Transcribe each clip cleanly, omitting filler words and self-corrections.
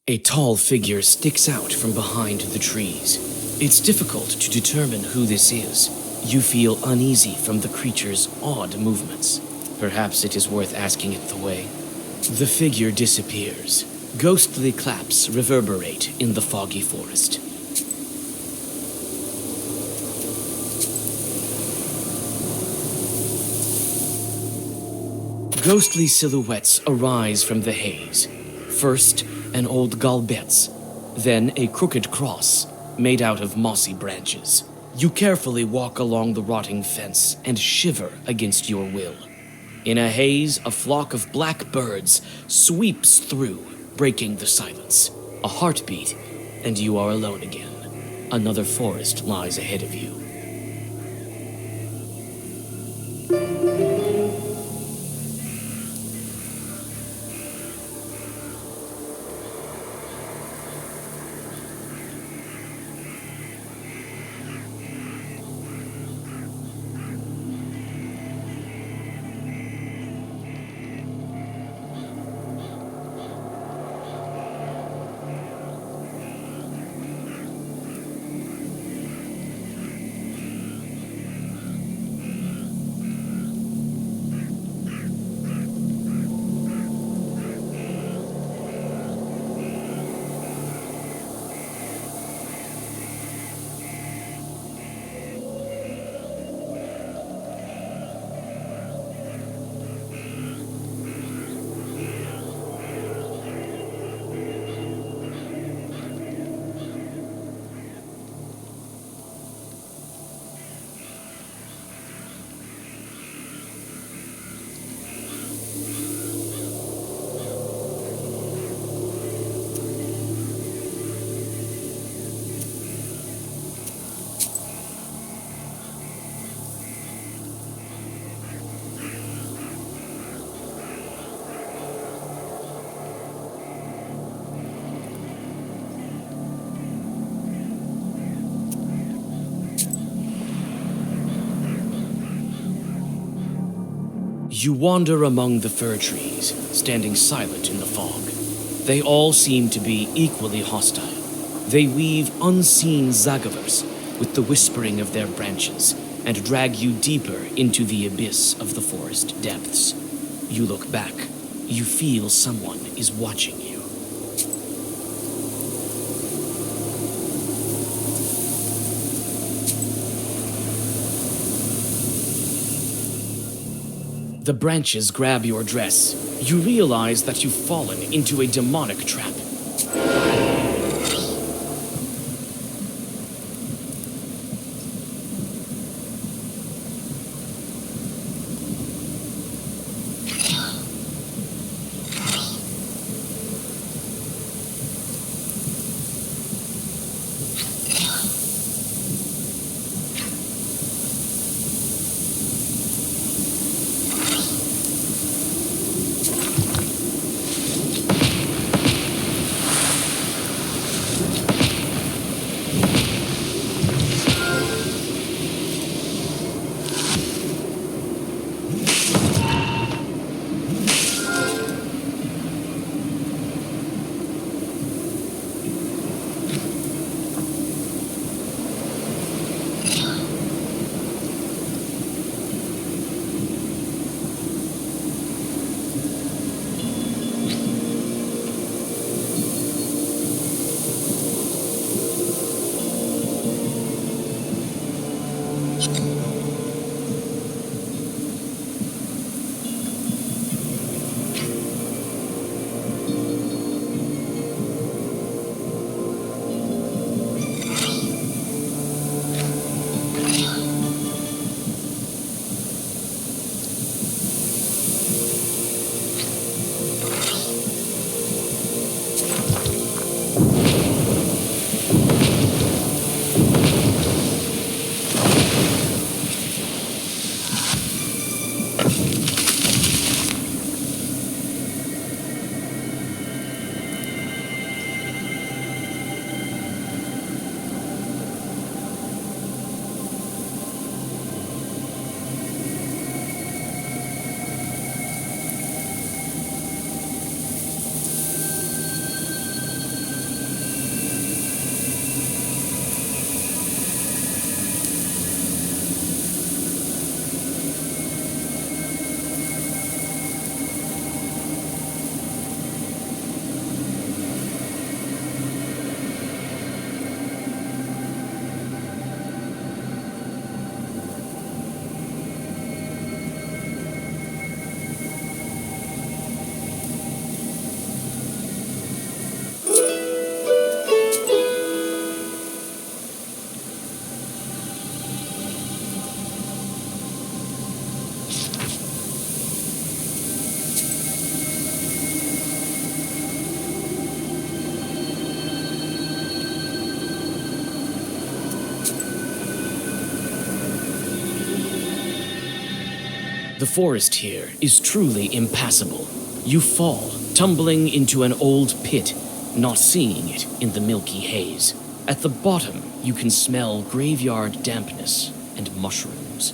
A tall figure sticks out from behind the trees. It's difficult to determine who this is. You feel uneasy from the creature's odd movements. Perhaps it is worth asking it the way. The figure disappears. Ghostly claps reverberate in the foggy forest. Ghostly silhouettes arise from the haze. First, an old galbetz, then a crooked cross made out of mossy branches. You carefully walk along the rotting fence and shiver against your will. In a haze, a flock of black birds sweeps through, breaking the silence. A heartbeat, and you are alone again. Another forest lies ahead of you. You wander among the fir trees, standing silent in the fog. They all seem to be equally hostile. They weave unseen zagavers with the whispering of their branches and drag you deeper into the abyss of the forest depths. You look back. You feel someone is watching you. The branches grab your dress. You realize that you've fallen into a demonic trap. The forest here is truly impassable. You fall, tumbling into an old pit, not seeing it in the milky haze. At the bottom, you can smell graveyard dampness and mushrooms.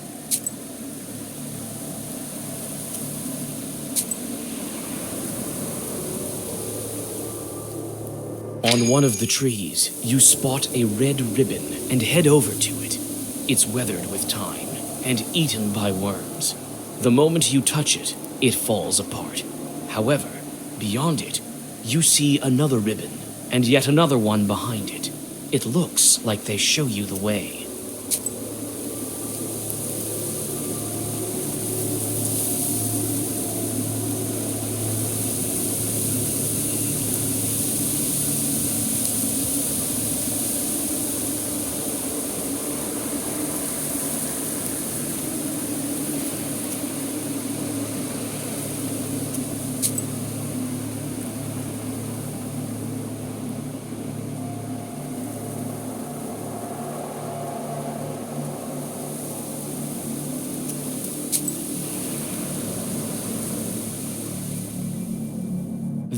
On one of the trees, you spot a red ribbon and head over to it. It's weathered with time and eaten by worms. The moment you touch it, it falls apart. However, beyond it, you see another ribbon and yet another one behind it. It looks like they show you the way.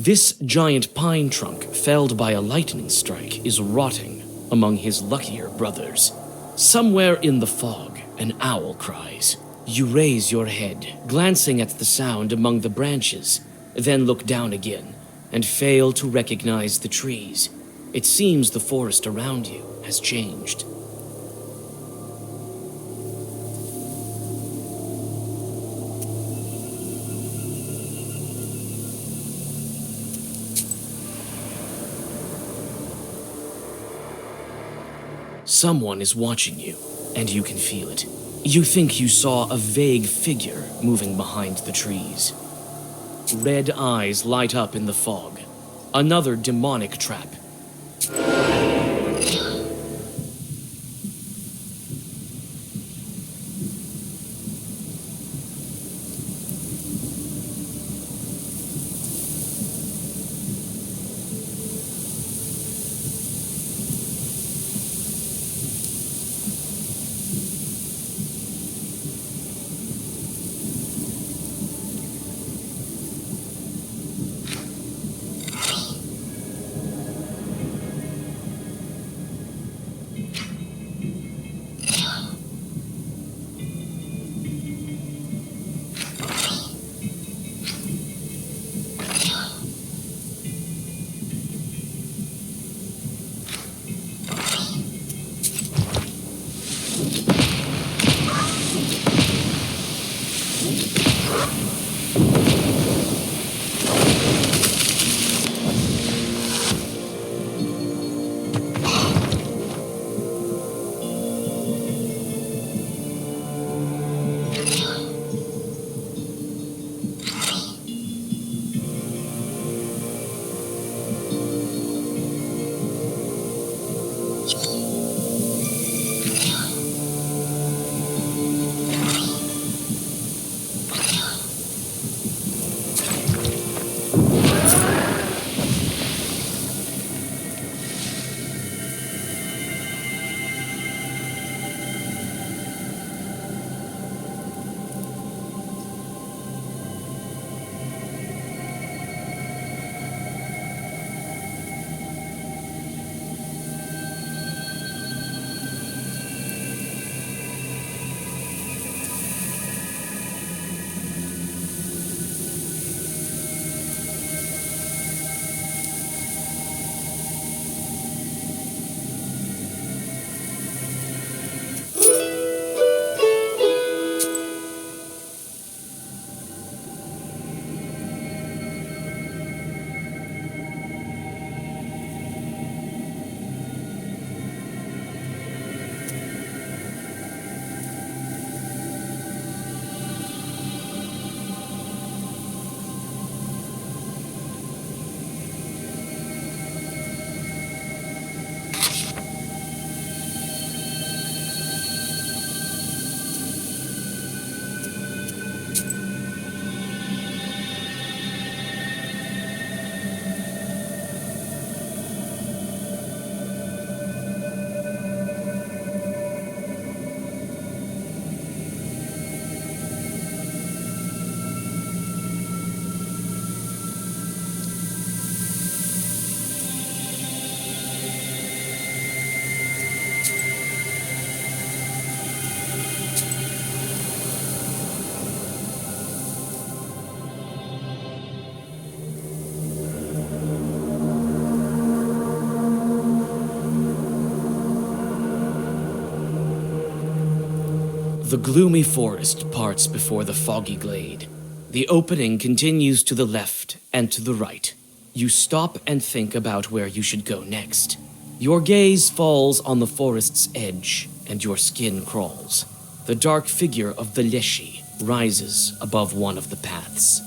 This giant pine trunk, felled by a lightning strike, is rotting among his luckier brothers. Somewhere in the fog, an owl cries. You raise your head, glancing at the sound among the branches, then look down again, and fail to recognize the trees. It seems the forest around you has changed. Someone is watching you, and you can feel it. You think you saw a vague figure moving behind the trees. Red eyes light up in the fog. Another demonic trap. The gloomy forest parts before the foggy glade. The opening continues to the left and to the right. You stop and think about where you should go next. Your gaze falls on the forest's edge, and your skin crawls. The dark figure of the Leshiy rises above one of the paths.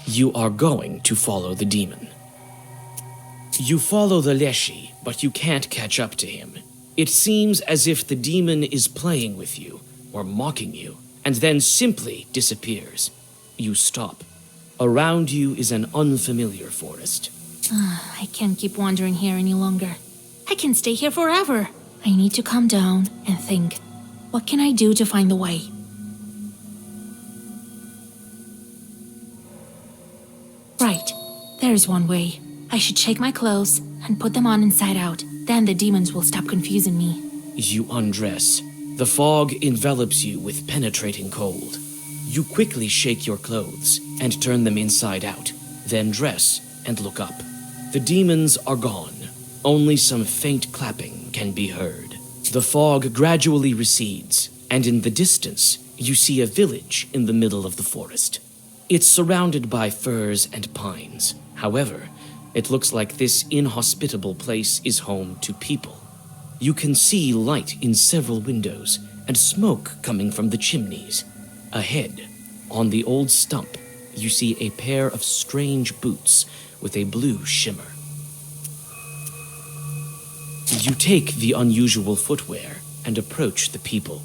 You are going to follow the demon. You follow the Leshiy, but you can't catch up to him. It seems as if the demon is playing with you, or mocking you, and then simply disappears. You stop. Around you is an unfamiliar forest. I can't keep wandering here any longer. I can stay here forever. I need to calm down and think. What can I do to find the way? Right, there's one way. I should shake my clothes and put them on inside out. Then the demons will stop confusing me. You undress. The fog envelops you with penetrating cold. You quickly shake your clothes and turn them inside out, then dress and look up. The demons are gone. Only some faint clapping can be heard. The fog gradually recedes, and in the distance, you see a village in the middle of the forest. It's surrounded by firs and pines. However, it looks like this inhospitable place is home to people. You can see light in several windows and smoke coming from the chimneys. Ahead, on the old stump, you see a pair of strange boots with a blue shimmer. You take the unusual footwear and approach the people.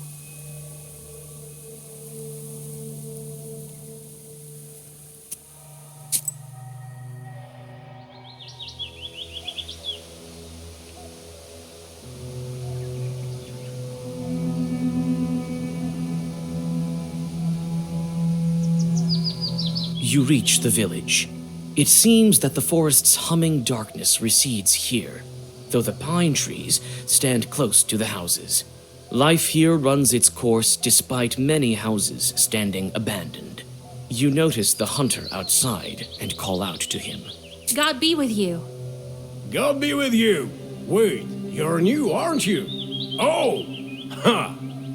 You reach the village. It seems that the forest's humming darkness recedes here, though the pine trees stand close to the houses. Life here runs its course despite many houses standing abandoned. You notice the hunter outside and call out to him. God be with you. God be with you. Wait, you're new, aren't you? Oh,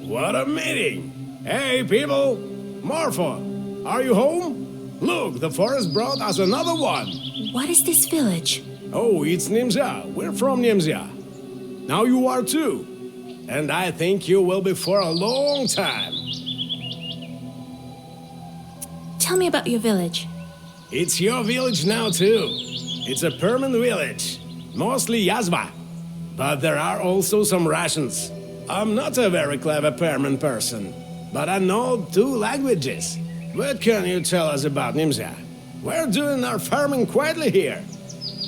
what a meeting. Hey, people. Marfa, are you home? Look, the forest brought us another one. What is this village? Oh, it's Nemzya. We're from Nemzya. Now you are too. And I think you will be for a long time. Tell me about your village. It's your village now too. It's a permanent village. Mostly Yazba. But there are also some Russians. I'm not a very clever permanent person, but I know 2 languages. What can you tell us about Nemzya? We're doing our farming quietly here.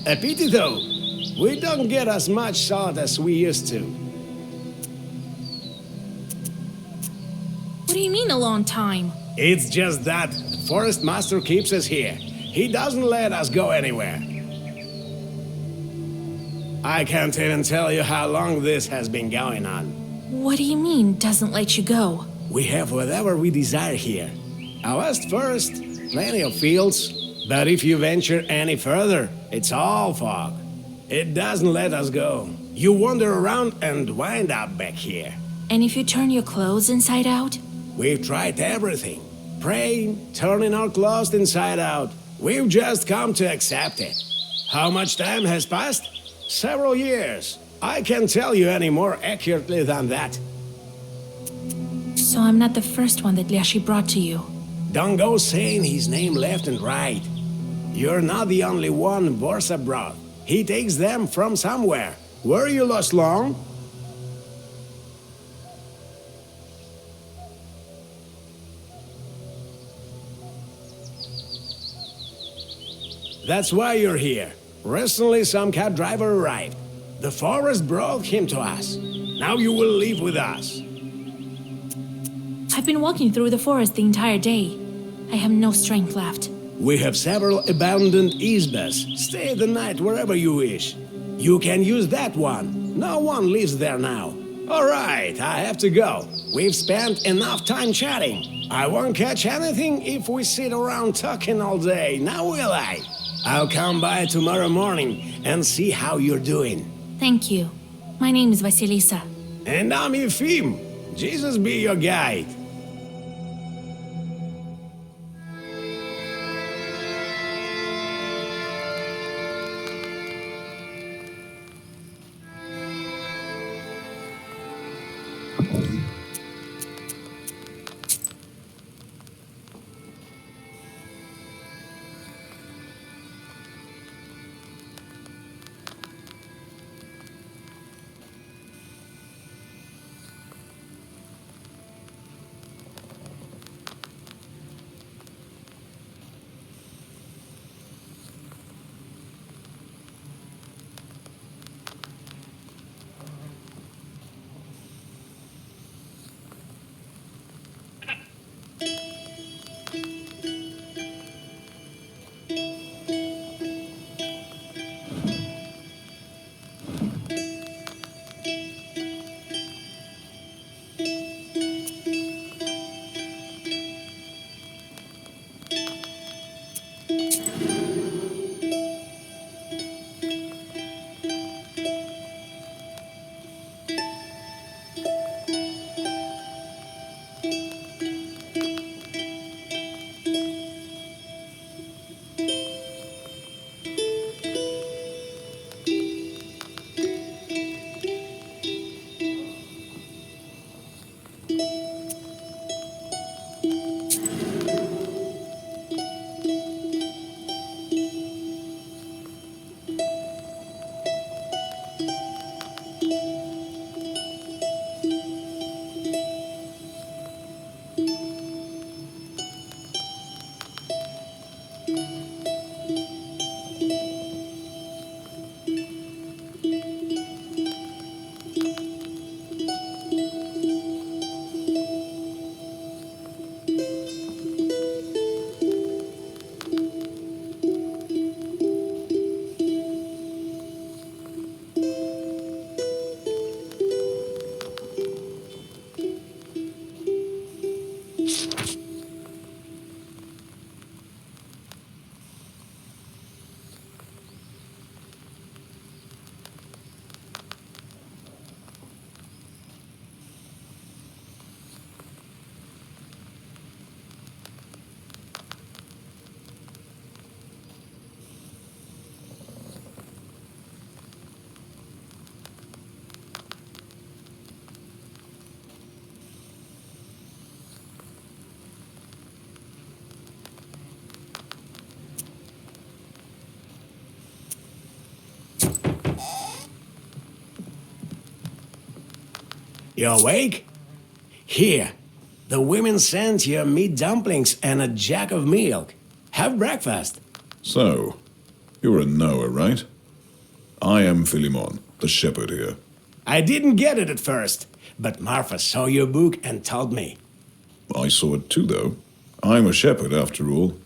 A pity though, we don't get as much salt as we used to. What do you mean a long time? It's just that the forest master keeps us here. He doesn't let us go anywhere. I can't even tell you how long this has been going on. What do you mean, doesn't let you go? We have whatever we desire here. A vast forest, plenty of fields, but if you venture any further, it's all fog. It doesn't let us go. You wander around and wind up back here. And if you turn your clothes inside out? We've tried everything. Praying, turning our clothes inside out. We've just come to accept it. How much time has passed? Several years. I can't tell you any more accurately than that. So I'm not the first one that Leshiy brought to you. Don't go saying his name left and right. You're not the only one Borsa brought. He takes them from somewhere. Were you lost long? That's why you're here. Recently some cab driver arrived. The forest brought him to us. Now you will live with us. I've been walking through the forest the entire day. I have no strength left. We have several abandoned izbas. Stay the night wherever you wish. You can use that one. No one lives there now. All right, I have to go. We've spent enough time chatting. I won't catch anything if we sit around talking all day, now will I? I'll come by tomorrow morning and see how you're doing. Thank you. My name is Vasilisa. And I'm Efim. Jesus be your guide. You awake? Here, the women sent you meat dumplings and a jug of milk. Have breakfast. So, you're a Noah, right? I am Philemon, the shepherd here. I didn't get it at first, but Marfa saw your book and told me. I saw it too, though. I'm a shepherd, after all.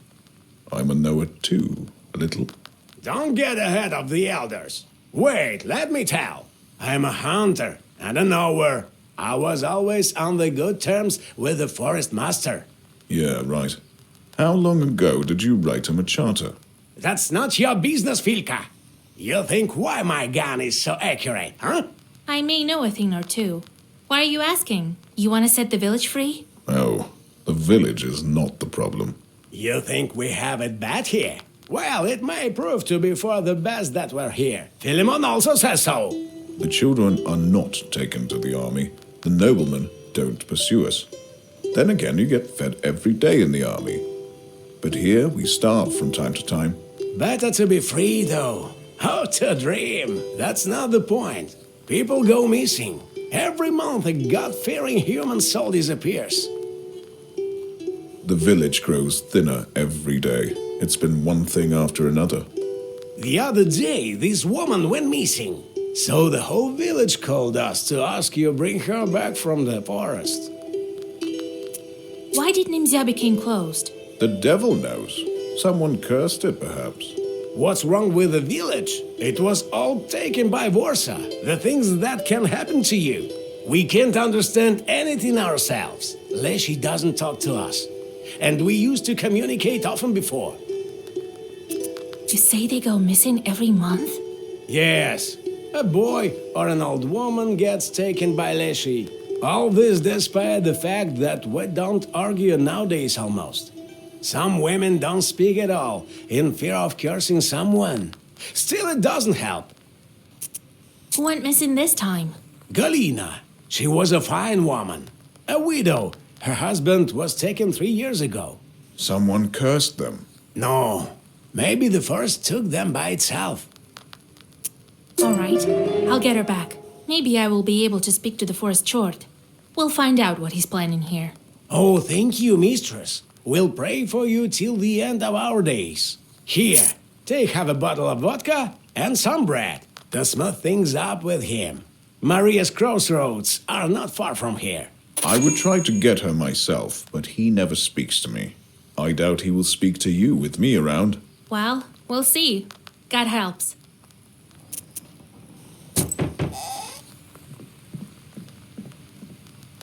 I'm a Noah too, a little. Don't get ahead of the elders. Wait, let me tell. I'm a hunter and a knower. I was always on the good terms with the forest master. Yeah, right. How long ago did you write him a charter? That's not your business, Filka. You think why my gun is so accurate, huh? I may know a thing or two. Why are you asking? You want to set the village free? Oh, the village is not the problem. You think we have it bad here? Well, it may prove to be for the best that we're here. Philemon also says so. The children are not taken to the army. The noblemen don't pursue us. Then again, you get fed every day in the army. But here, we starve from time to time. Better to be free, though. How to dream. That's not the point. People go missing. Every month, a God-fearing human soul disappears. The village grows thinner every day. It's been one thing after another. The other day, this woman went missing. So the whole village called us to ask you bring her back from the forest. Why did Nemzya become closed? The devil knows. Someone cursed it, perhaps. What's wrong with the village? It was all taken by Warsaw. The things that can happen to you. We can't understand anything ourselves. Leshiy doesn't talk to us. And we used to communicate often before. You say they go missing every month? Yes. A boy or an old woman gets taken by Leshiy. All this despite the fact that we don't argue nowadays almost. Some women don't speak at all, in fear of cursing someone. Still, it doesn't help. Who went missing this time? Galina. She was a fine woman. A widow. Her husband was taken 3 years ago. Someone cursed them. No. Maybe the forest took them by itself. All right, I'll get her back. Maybe I will be able to speak to the forest short. We'll find out what he's planning here. Oh, thank you, mistress. We'll pray for you till the end of our days. Here, have a bottle of vodka and some bread to smooth things up with him. Maria's crossroads are not far from here. I would try to get her myself, but he never speaks to me. I doubt he will speak to you with me around. Well, we'll see. God helps.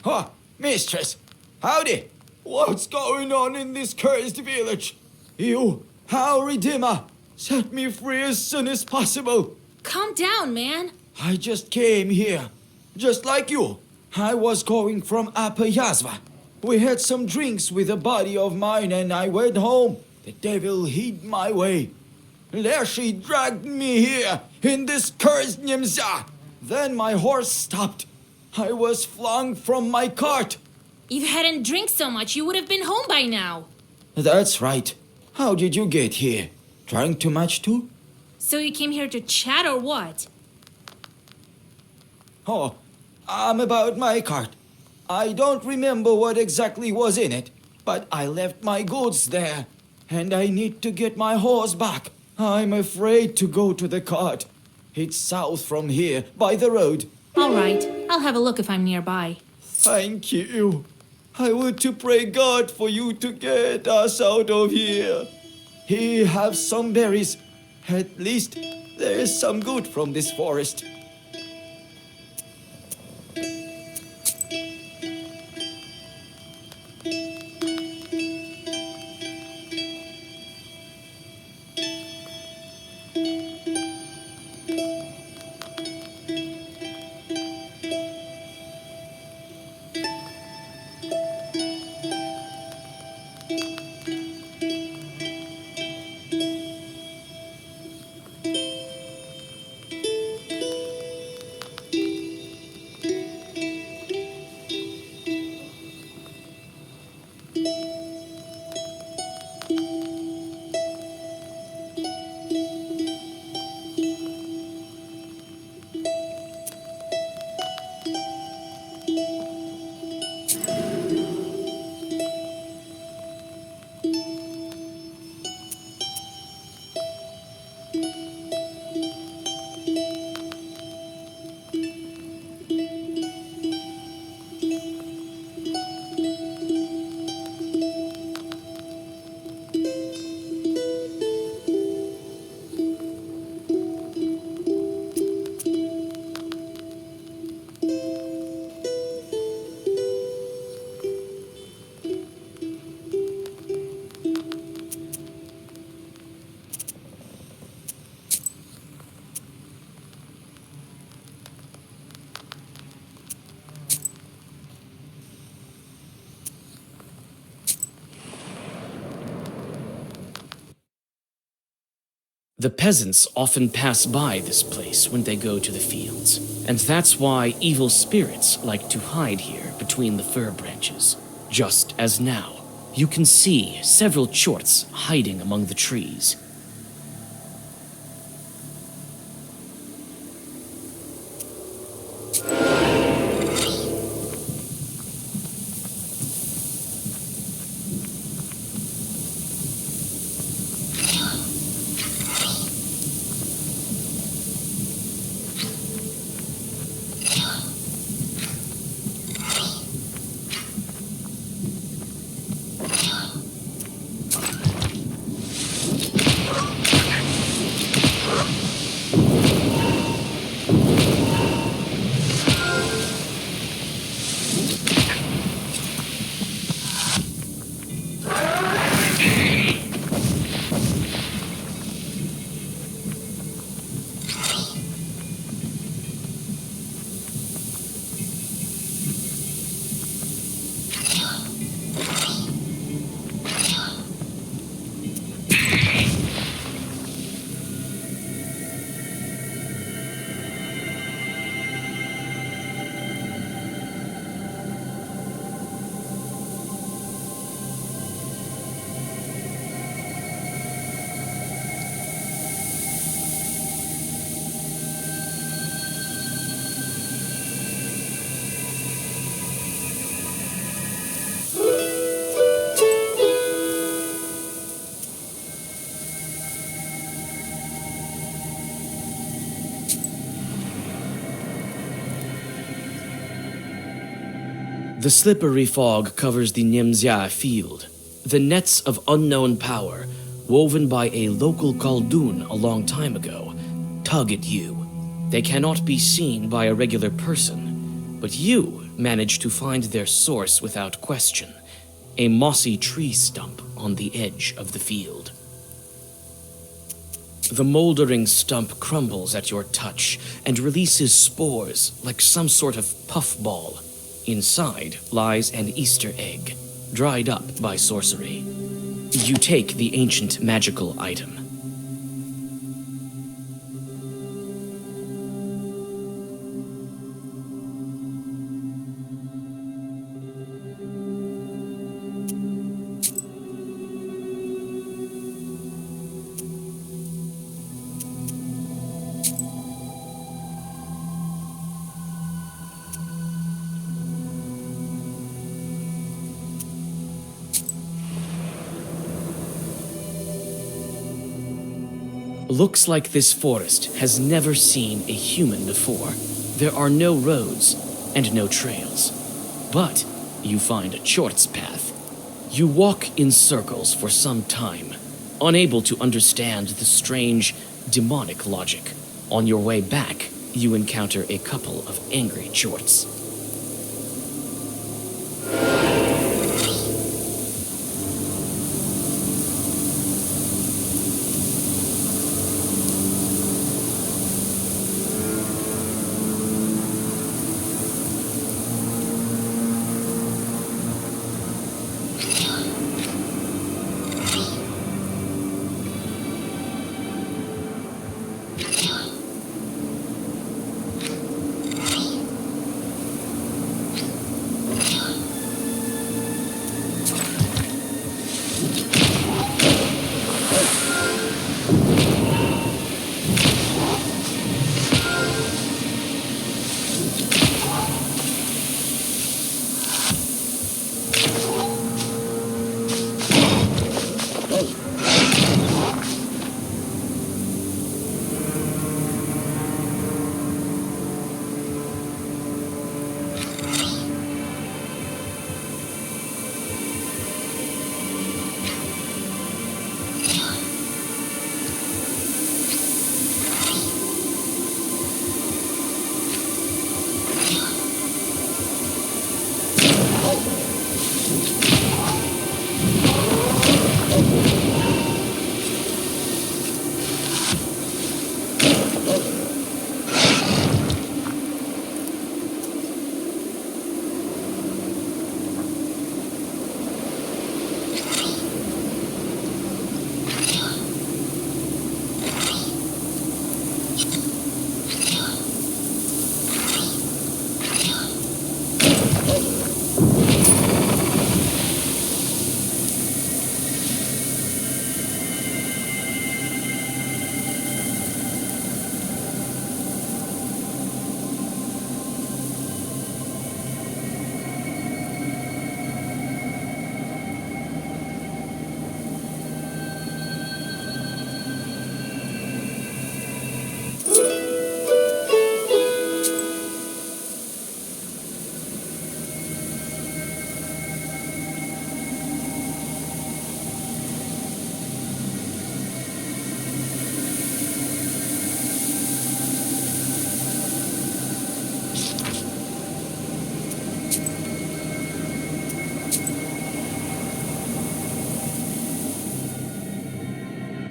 Huh, mistress. Howdy. What's going on in this cursed village? You, our Redeemer, set me free as soon as possible. Calm down, man. I just came here, just like you. I was going from Upper Yazva. We had some drinks with a buddy of mine and I went home. The devil hid my way. Leshiy dragged me here in this cursed Nemzya. Then my horse stopped. I was flung from my cart. If you hadn't drank so much, you would have been home by now. That's right. How did you get here? Drank too much too? So you came here to chat or what? Oh, about my cart. I don't remember what exactly was in it, but I left my goods there, and I need to get my horse back. I'm afraid to go to the cart. It's south from here, by the road. All right, I'll have a look if I'm nearby. Thank you. I want to pray God for you to get us out of here. He have some berries. At least there is some good from this forest. The peasants often pass by this place when they go to the fields, and that's why evil spirits like to hide here between the fir branches. Just as now, you can see several chorts hiding among the trees. The slippery fog covers the Nemzya field. The nets of unknown power, woven by a local Khaldun a long time ago, tug at you. They cannot be seen by a regular person, but you manage to find their source without question. A mossy tree stump on the edge of the field. The moldering stump crumbles at your touch and releases spores like some sort of puffball. Inside lies an Easter egg, dried up by sorcery. You take the ancient magical item. Looks like this forest has never seen a human before. There are no roads and no trails. But you find a short's path. You walk in circles for some time, unable to understand the strange, demonic logic. On your way back, you encounter a couple of angry jorts.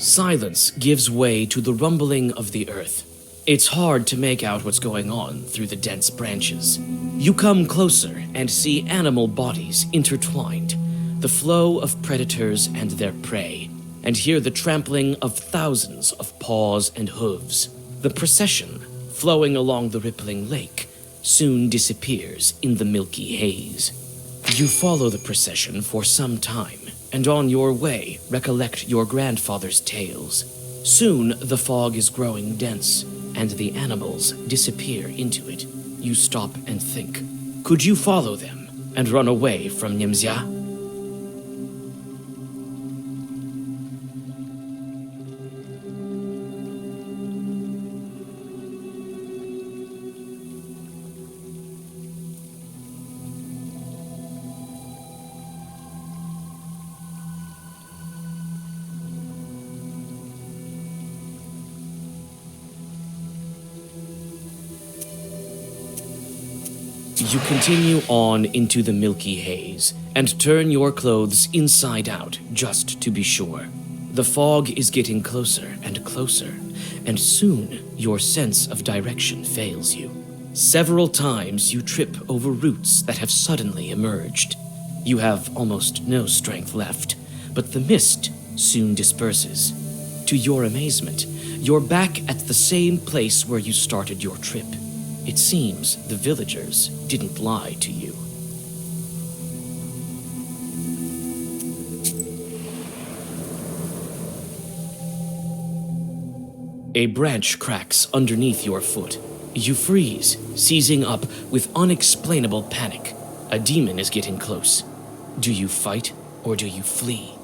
Silence gives way to the rumbling of the earth. It's hard to make out what's going on through the dense branches. You come closer and see animal bodies intertwined, the flow of predators and their prey, and hear the trampling of thousands of paws and hooves. The procession, flowing along the rippling lake, soon disappears in the milky haze. You follow the procession for some time, and on your way recollect your grandfather's tales. Soon the fog is growing dense, and the animals disappear into it. You stop and think. Could you follow them and run away from Nemzya? You continue on into the milky haze and turn your clothes inside out just to be sure. The fog is getting closer and closer, and soon your sense of direction fails you. Several times you trip over roots that have suddenly emerged. You have almost no strength left, but the mist soon disperses. To your amazement, you're back at the same place where you started your trip. It seems the villagers didn't lie to you. A branch cracks underneath your foot. You freeze, seizing up with unexplainable panic. A demon is getting close. Do you fight or do you flee?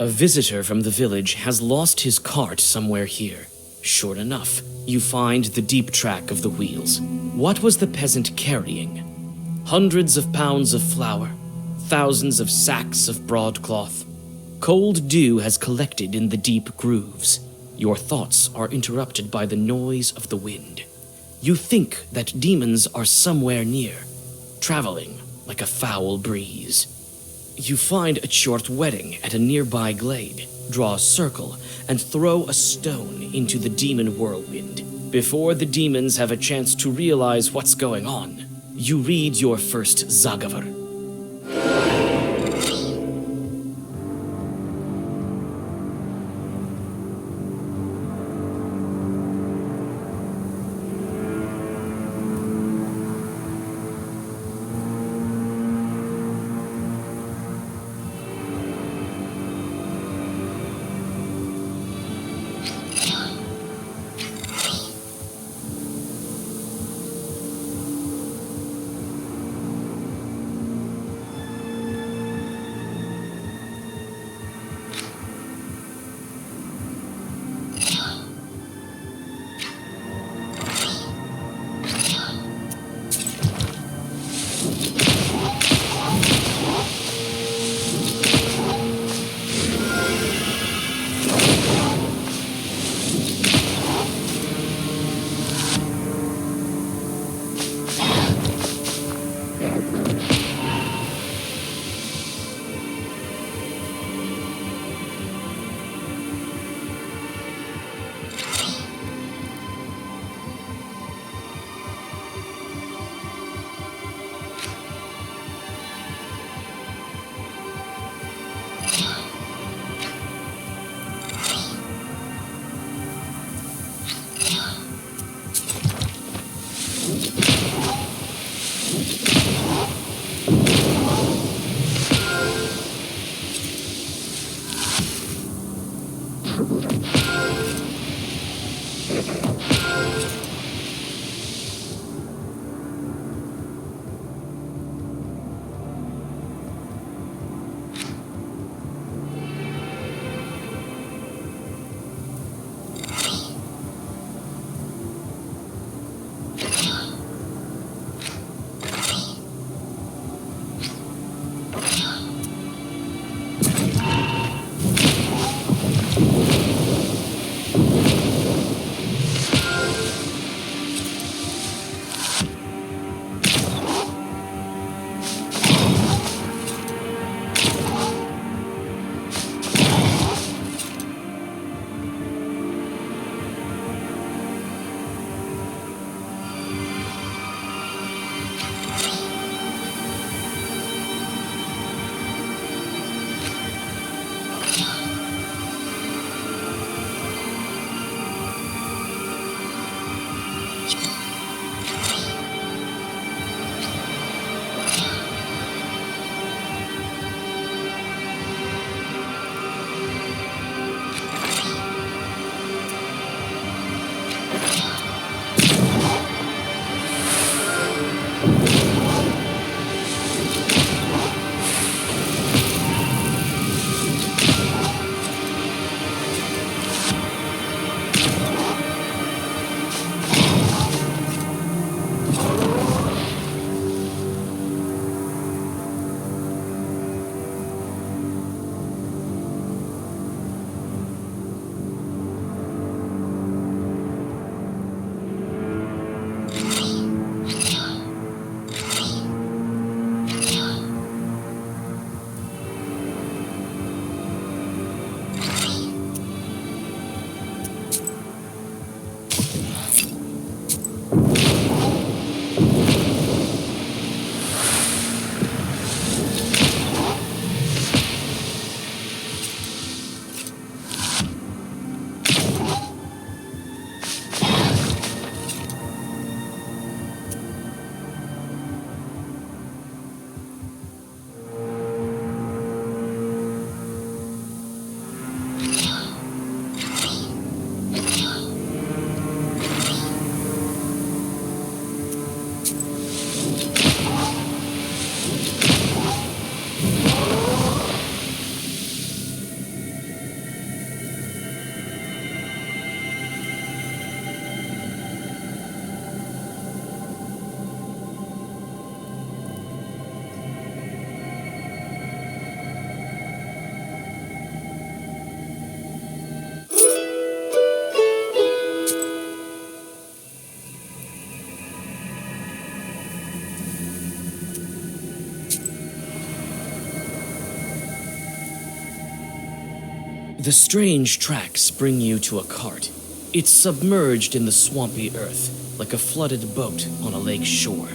A visitor from the village has lost his cart somewhere here. Sure enough, you find the deep track of the wheels. What was the peasant carrying? Hundreds of pounds of flour, thousands of sacks of broadcloth. Cold dew has collected in the deep grooves. Your thoughts are interrupted by the noise of the wind. You think that demons are somewhere near, traveling like a foul breeze. You find a short wedding at a nearby glade, draw a circle, and throw a stone into the demon whirlwind. Before the demons have a chance to realize what's going on, you read your first Zagavar. The strange tracks bring you to a cart. It's submerged in the swampy earth, like a flooded boat on a lake shore.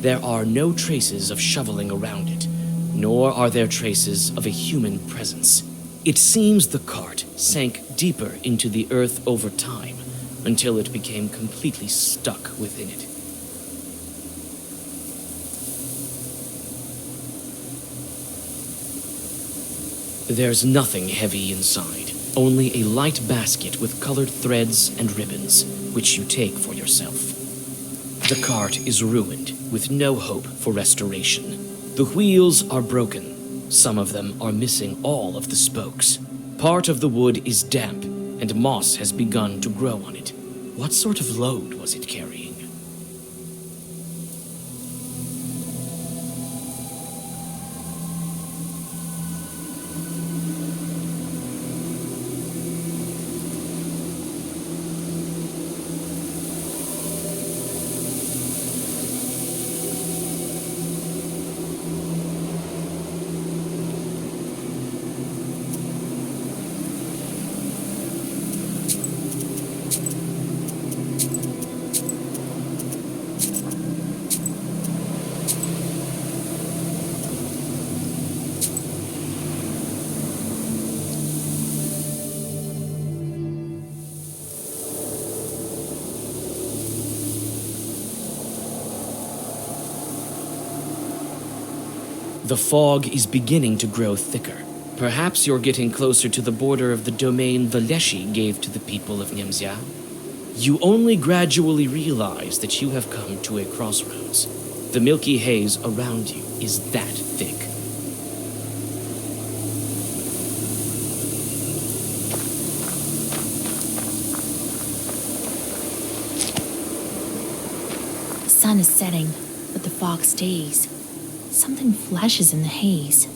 There are no traces of shoveling around it, nor are there traces of a human presence. It seems the cart sank deeper into the earth over time, until it became completely stuck within it. There's nothing heavy inside, only a light basket with colored threads and ribbons, which you take for yourself. The cart is ruined, with no hope for restoration. The wheels are broken. Some of them are missing all of the spokes. Part of the wood is damp, and moss has begun to grow on it. What sort of load was it carrying? The fog is beginning to grow thicker. Perhaps you're getting closer to the border of the domain the Leshiy gave to the people of Nemzya. You only gradually realize that you have come to a crossroads. The milky haze around you is that thick. The sun is setting, but the fog stays. Something flashes in the haze.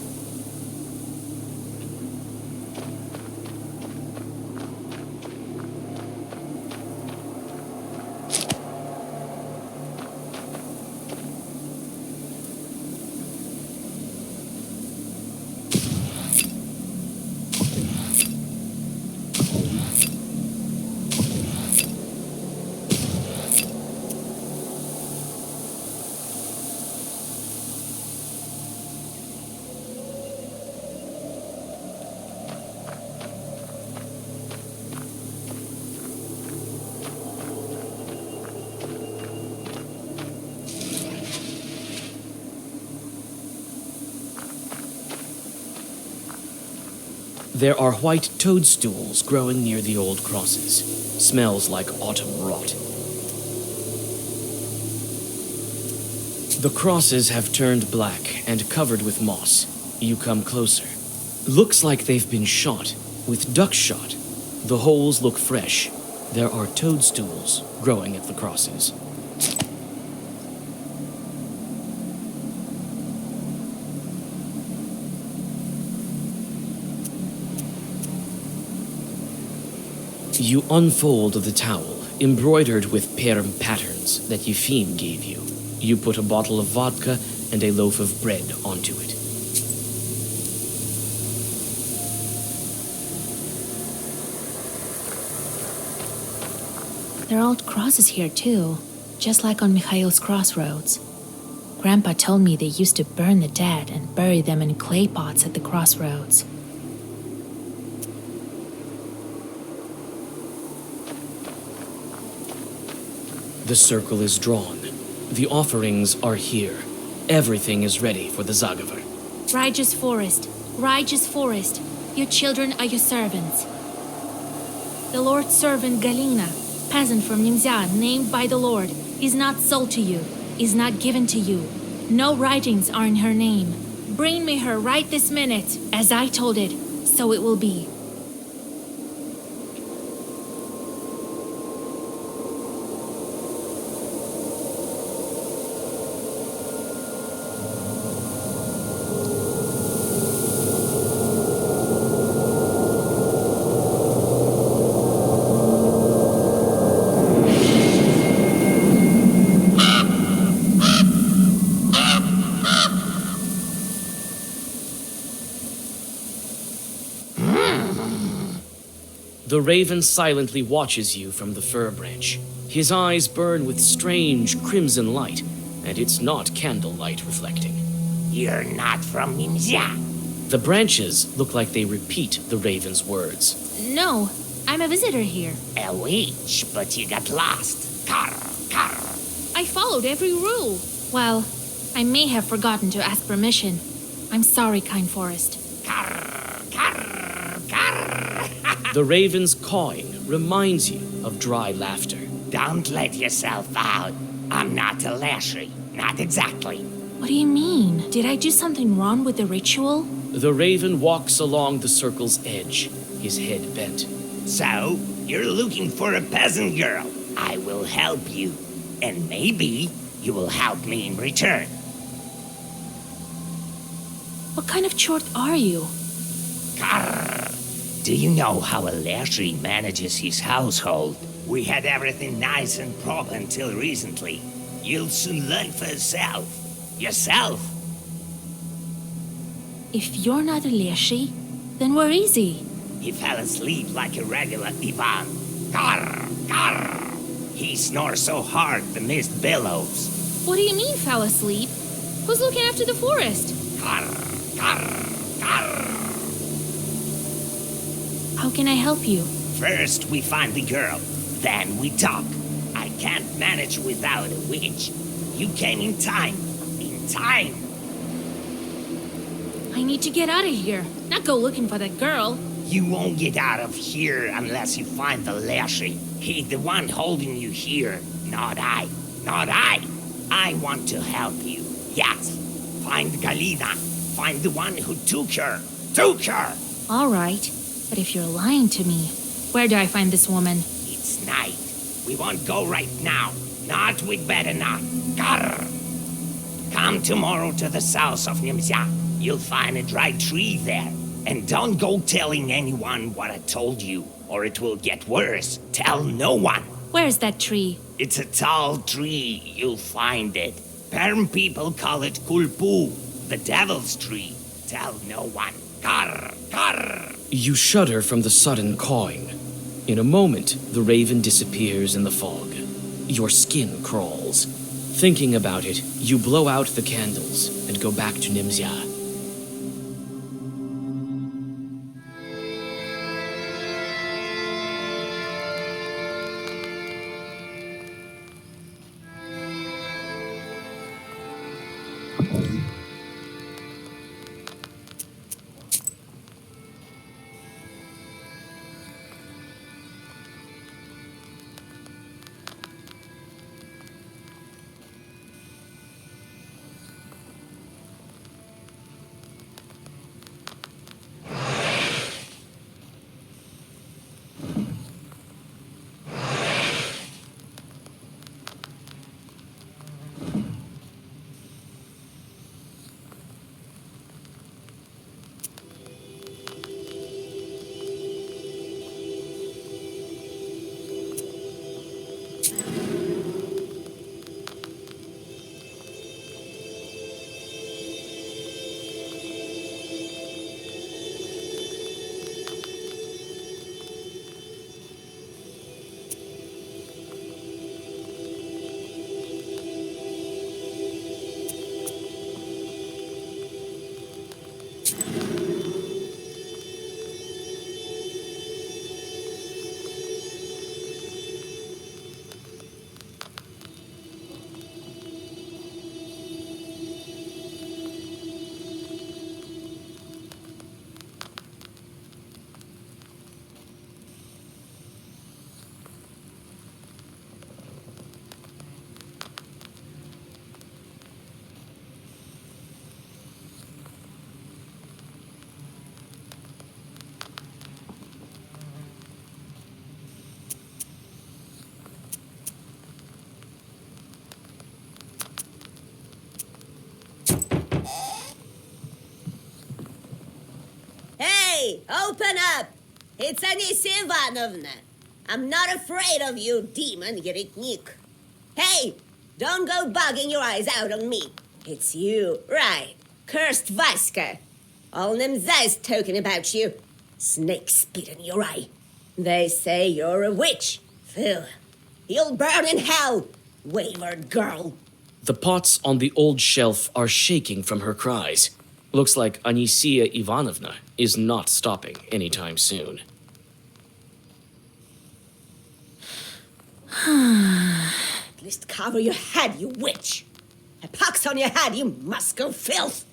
There are white toadstools growing near the old crosses. Smells like autumn rot. The crosses have turned black and covered with moss. You come closer. Looks like they've been shot, with duck shot. The holes look fresh. There are toadstools growing at the crosses. You unfold the towel, embroidered with perm patterns that Yefim gave you. You put a bottle of vodka and a loaf of bread onto it. There are old crosses here too, just like on Mikhail's crossroads. Grandpa told me they used to burn the dead and bury them in clay pots at the crossroads. The circle is drawn. The offerings are here. Everything is ready for the Zagavar. Righteous forest, righteous forest, your children are your servants. The Lord's servant Galina, peasant from Nemzya, named by the Lord, is not sold to you, is not given to you. No writings are in her name. Bring me her right this minute, as I told it, so it will be. The raven silently watches you from the fir branch. His eyes burn with strange crimson light, and it's not candlelight reflecting. You're not from Nemzya. The branches look like they repeat the raven's words. No, I'm a visitor here. A witch, but you got lost. Carr, carr. I followed every rule. Well, I may have forgotten to ask permission. I'm sorry, kind forest. Carr, carr, carr. The raven's cawing reminds you of dry laughter. Don't let yourself out. I'm not a Leshiy. Not exactly. What do you mean? Did I do something wrong with the ritual? The raven walks along the circle's edge, his head bent. So, you're looking for a peasant girl. I will help you. And maybe you will help me in return. What kind of chort are you? Carr. Do you know how a Leshiy manages his household? We had everything nice and proper until recently. You'll soon learn for yourself. Yourself. If you're not a Leshiy, then we're easy. He fell asleep like a regular Ivan. Carr, carr. He snores so hard the mist billows. What do you mean, fell asleep? Who's looking after the forest? Carr, carr, carr. How can I help you? First we find the girl, then we talk. I can't manage without a witch. You came in time. In time. I need to get out of here, not go looking for that girl. You won't get out of here unless you find the Leshiy. He's the one holding you here, not I. Not I. I want to help you. Yes. Find Galina. Find the one who took her. Took her! All right, but if you're lying to me, where do I find this woman? It's night. We won't go right now. Not with better not. Grr. Come tomorrow to the south of Nemzya. You'll find a dry tree there. And don't go telling anyone what I told you, or it will get worse. Tell no one. Where's that tree? It's a tall tree. You'll find it. Perm people call it Kulpu, the devil's tree. Tell no one. Grr, grr. You shudder from the sudden cawing. In a moment, the raven disappears in the fog. Your skin crawls. Thinking about it, you blow out the candles and go back to Nemzya. Hey, open up! It's Anisia Ivanovna. I'm not afraid of you, demon Yeretnik. Hey, don't go bugging your eyes out on me. It's you, right? Cursed Vaska. All Nemzya is talking about you. Snake spit in your eye. They say you're a witch. Phil, you'll burn in hell, wayward girl. The pots on the old shelf are shaking from her cries. Looks like Anisia Ivanovna is not stopping anytime soon. At least cover your head, you witch. A pox on your head, you Moscow filth.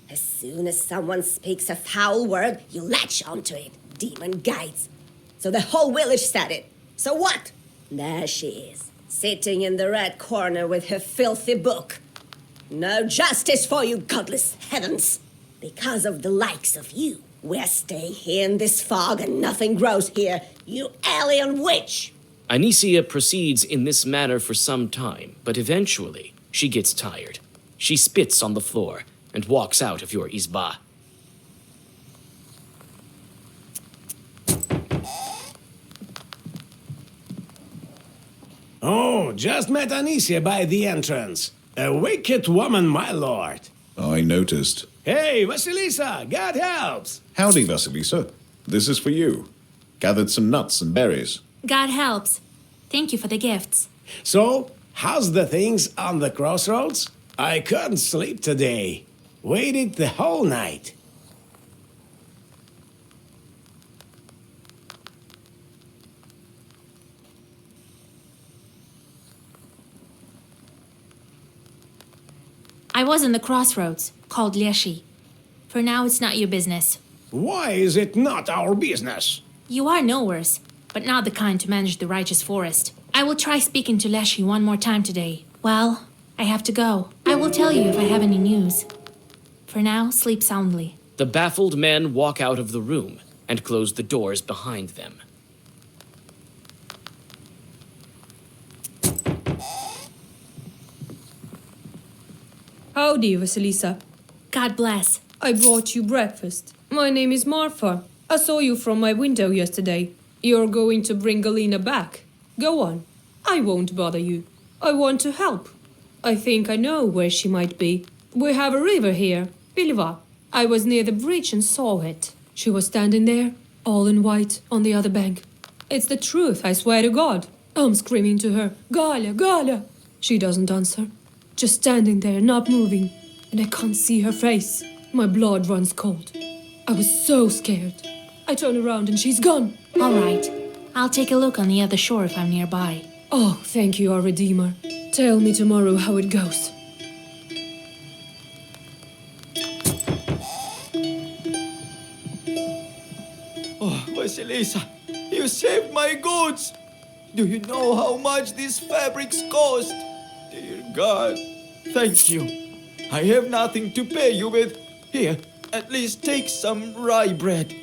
As soon as someone speaks a foul word, you latch onto it, demon guides. So the whole village said it. So what? There she is, sitting in the red corner with her filthy book. No justice for you, godless heavens. Because of the likes of you, we're staying here in this fog and nothing grows here, you alien witch. Anisia proceeds in this manner for some time, but eventually she gets tired. She spits on the floor and walks out of your izba. Oh, just met Anisia by the entrance. A wicked woman, my lord. I noticed. Hey, Vasilisa, God helps. Howdy, Vasilisa. This is for you. Gathered some nuts and berries. God helps. Thank you for the gifts. So, how's the things on the crossroads? I couldn't sleep today. Waited the whole night. I was in the crossroads, called Leshiy. For now, it's not your business. Why is it not our business? You are nowheres, but not the kind to manage the righteous forest. I will try speaking to Leshiy one more time today. Well, I have to go. I will tell you if I have any news. For now, sleep soundly. The baffled men walk out of the room and close the doors behind them. Howdy, Vasilisa. God bless. I brought you breakfast. My name is Marfa. I saw you from my window yesterday. You're going to bring Galina back. Go on. I won't bother you. I want to help. I think I know where she might be. We have a river here, Pilva. I was near the bridge and saw it. She was standing there, all in white, on the other bank. It's the truth, I swear to God. I'm screaming to her, Galia, Galia. She doesn't answer. Just standing there, not moving. And I can't see her face. My blood runs cold. I was so scared. I turn around and she's gone. All right. I'll take a look on the other shore if I'm nearby. Oh, thank you, our Redeemer. Tell me tomorrow how it goes. Oh, Vasilisa, you saved my goods. Do you know how much these fabrics cost? Dear God, thank you. I have nothing to pay you with. Here, at least take some rye bread.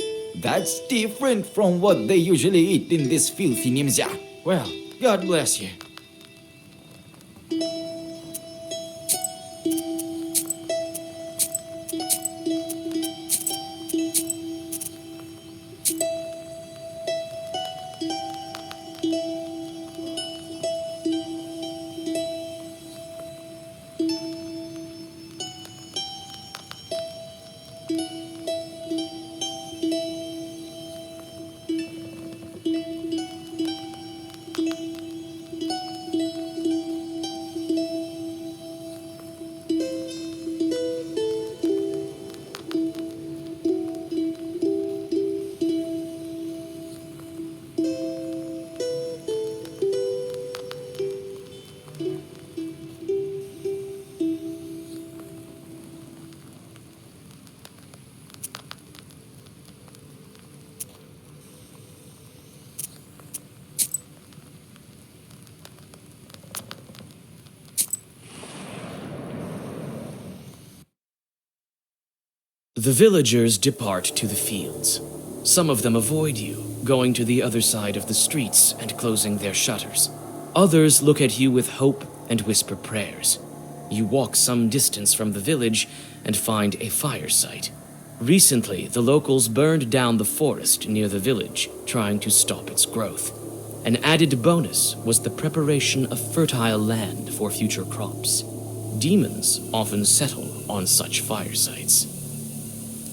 That's different from what they usually eat in this filthy Nemzya. Well, God bless you. The villagers depart to the fields. Some of them avoid you, going to the other side of the streets and closing their shutters. Others look at you with hope and whisper prayers. You walk some distance from the village and find a fire site. Recently, the locals burned down the forest near the village, trying to stop its growth. An added bonus was the preparation of fertile land for future crops. Demons often settle on such fire sites.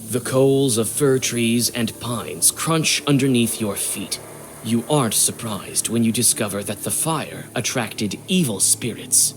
The coals of fir trees and pines crunch underneath your feet, You aren't surprised when you discover that the fire attracted evil spirits.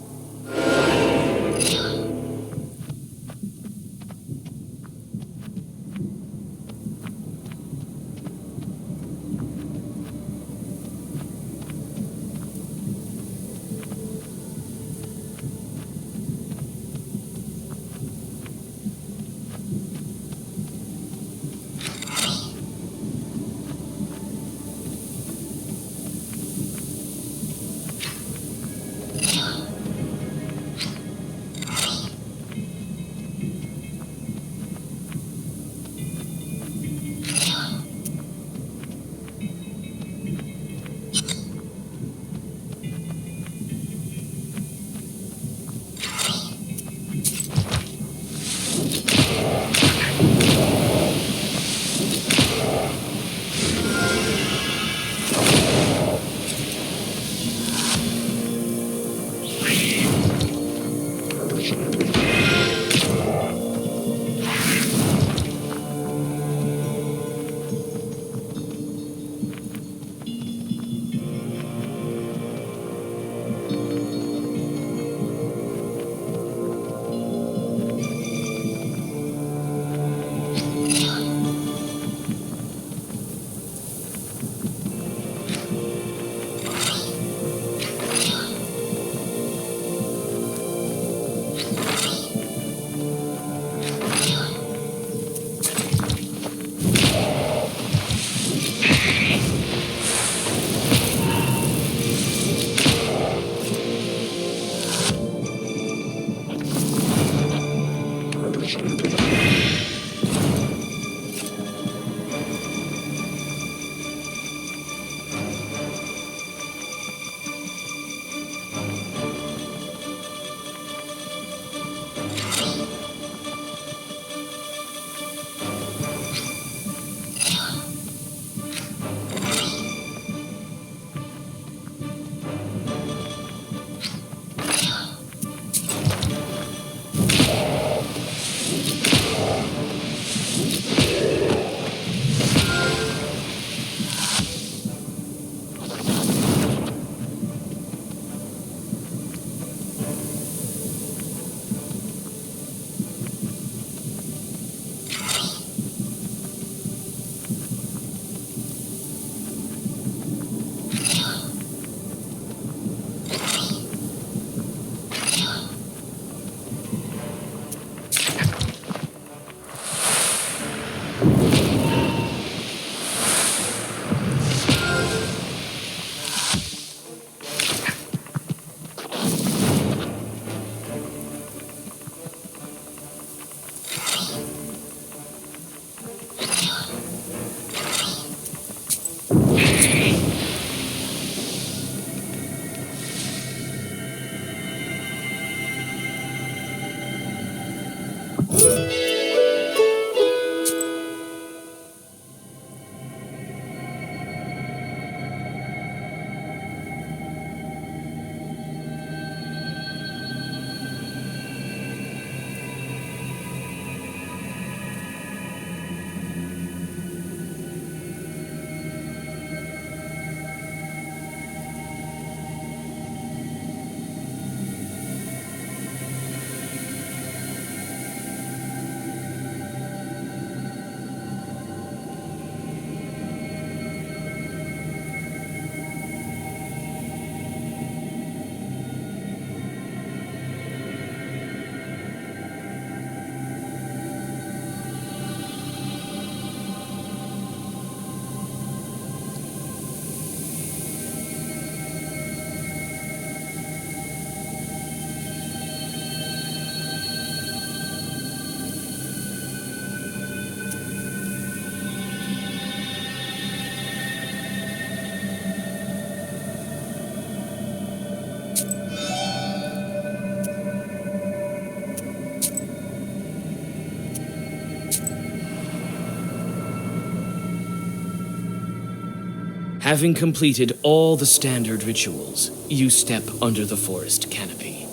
Having completed all the standard rituals, you step under the forest canopy.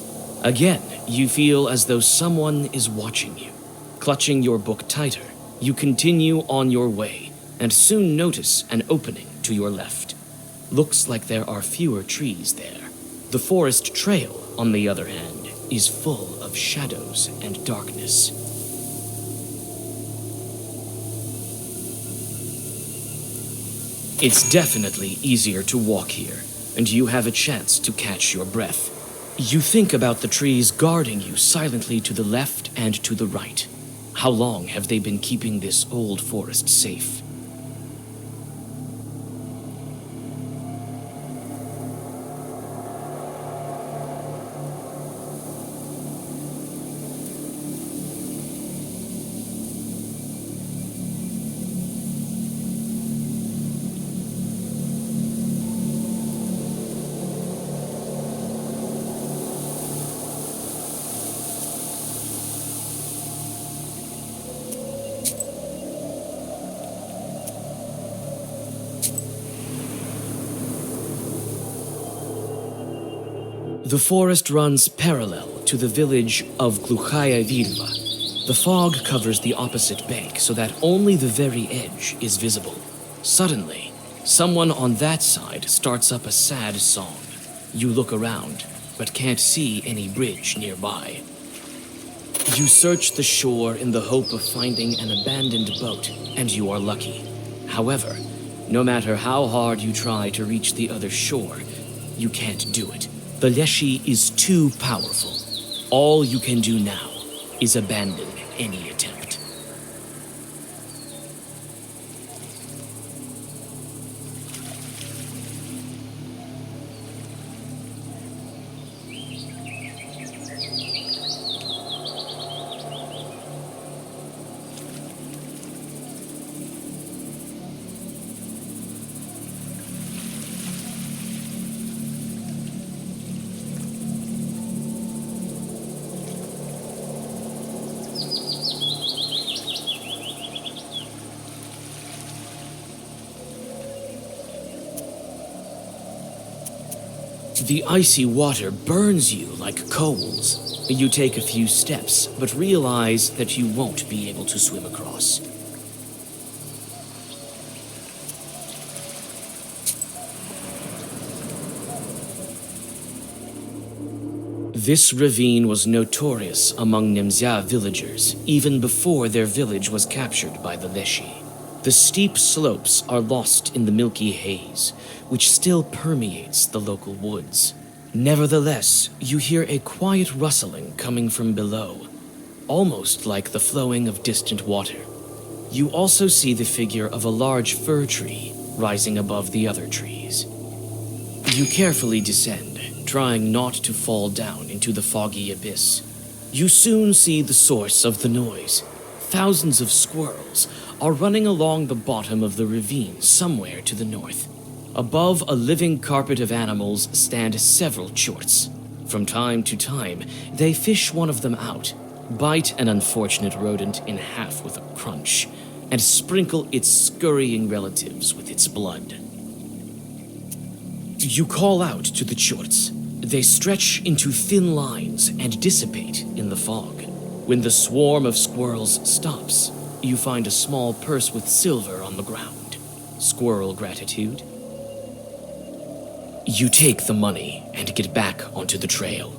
Again, you feel as though someone is watching you. Clutching your book tighter, you continue on your way and soon notice an opening to your left. Looks like there are fewer trees there. The forest trail, on the other hand, is full of shadows and darkness. It's definitely easier to walk here, and you have a chance to catch your breath. You think about the trees guarding you silently to the left and to the right. How long have they been keeping this old forest safe? The forest runs parallel to the village of Gluchaya Virva. The fog covers the opposite bank so that only the very edge is visible. Suddenly, someone on that side starts up a sad song. You look around, but can't see any bridge nearby. You search the shore in the hope of finding an abandoned boat, and you are lucky. However, no matter how hard you try to reach the other shore, you can't do it. The Leshiy is too powerful. All you can do now is abandon any attempt. The icy water burns you like coals. You take a few steps, but realize that you won't be able to swim across. This ravine was notorious among Nemzya villagers, even before their village was captured by the Leshiy. The steep slopes are lost in the milky haze, which still permeates the local woods. Nevertheless, you hear a quiet rustling coming from below, almost like the flowing of distant water. You also see the figure of a large fir tree rising above the other trees. You carefully descend, trying not to fall down into the foggy abyss. You soon see the source of the noise. Thousands of squirrels are running along the bottom of the ravine somewhere to the north. Above a living carpet of animals stand several chorts. From time to time, they fish one of them out, bite an unfortunate rodent in half with a crunch, and sprinkle its scurrying relatives with its blood. You call out to the chorts. They stretch into thin lines and dissipate in the fog. When the swarm of squirrels stops, you find a small purse with silver on the ground. Squirrel gratitude. You take the money and get back onto the trail.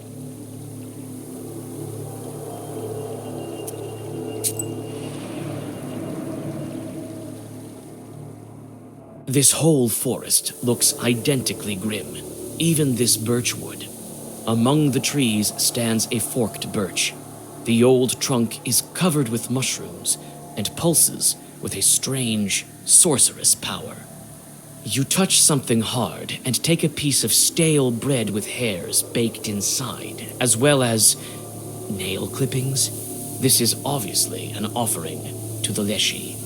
This whole forest looks identically grim, even this birchwood. Among the trees stands a forked birch. The old trunk is covered with mushrooms and pulses with a strange, sorcerous power. You touch something hard and take a piece of stale bread with hairs baked inside, as well as nail clippings. This is obviously an offering to the Leshiy.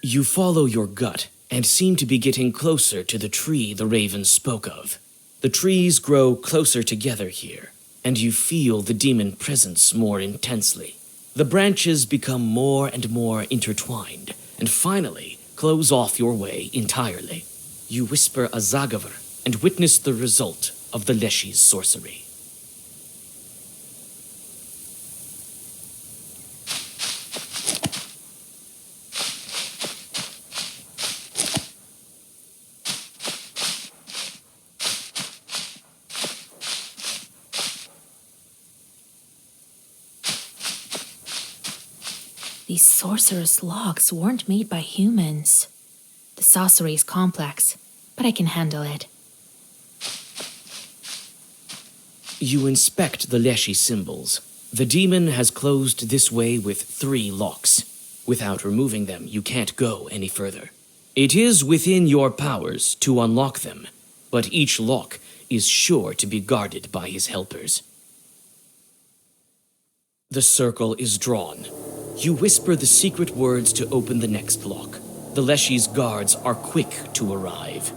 You follow your gut and seem to be getting closer to the tree the raven spoke of. The trees grow closer together here, and you feel the demon presence more intensely. The branches become more and more intertwined, and finally close off your way entirely. You whisper a zagavar and witness the result of the Leshiy's sorcery. These sorcerer's locks weren't made by humans. The sorcery is complex, but I can handle it. You inspect the Leshiy symbols. The demon has closed this way with 3 locks. Without removing them, you can't go any further. It is within your powers to unlock them, but each lock is sure to be guarded by his helpers. The circle is drawn. You whisper the secret words to open the next lock. The Leshiy's guards are quick to arrive.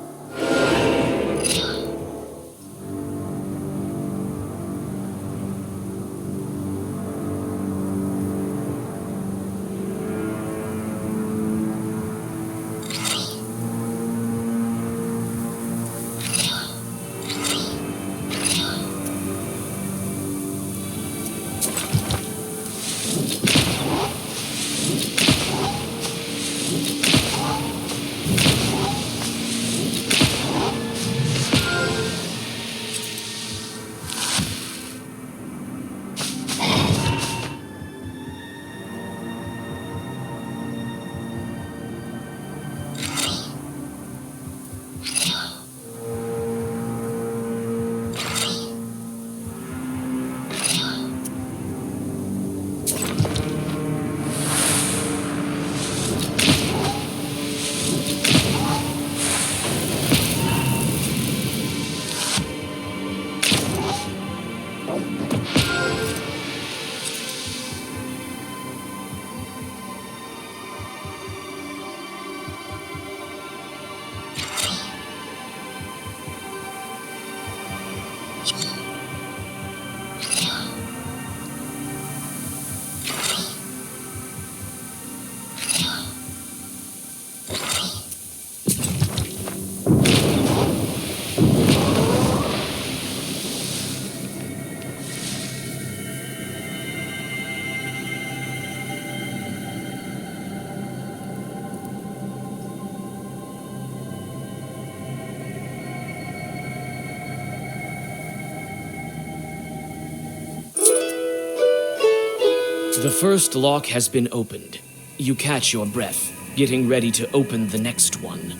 The first lock has been opened. You catch your breath, getting ready to open the next one.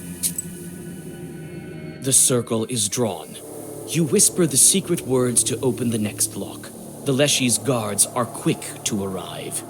The circle is drawn. You whisper the secret words to open the next lock. The Leshiy's guards are quick to arrive.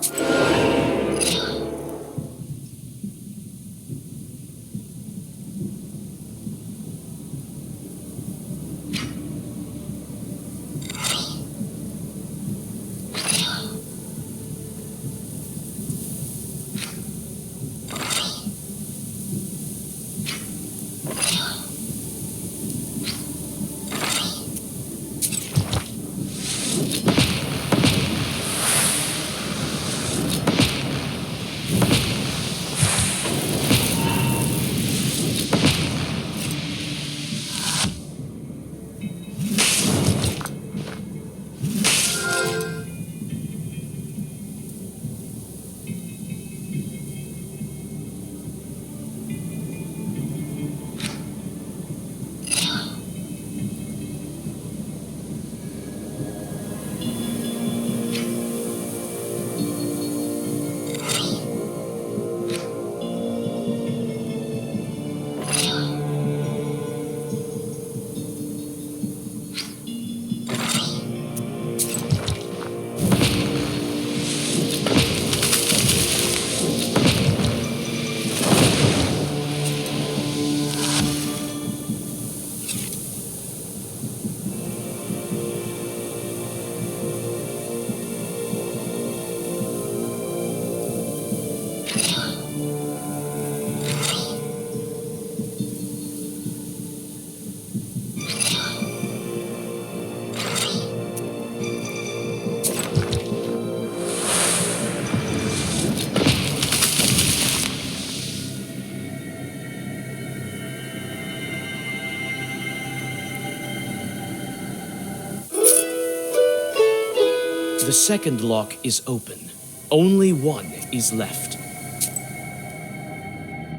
The second lock is open. Only one is left.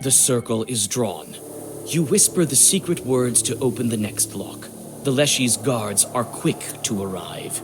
The circle is drawn. You whisper the secret words to open the next lock. The Leshiy's guards are quick to arrive.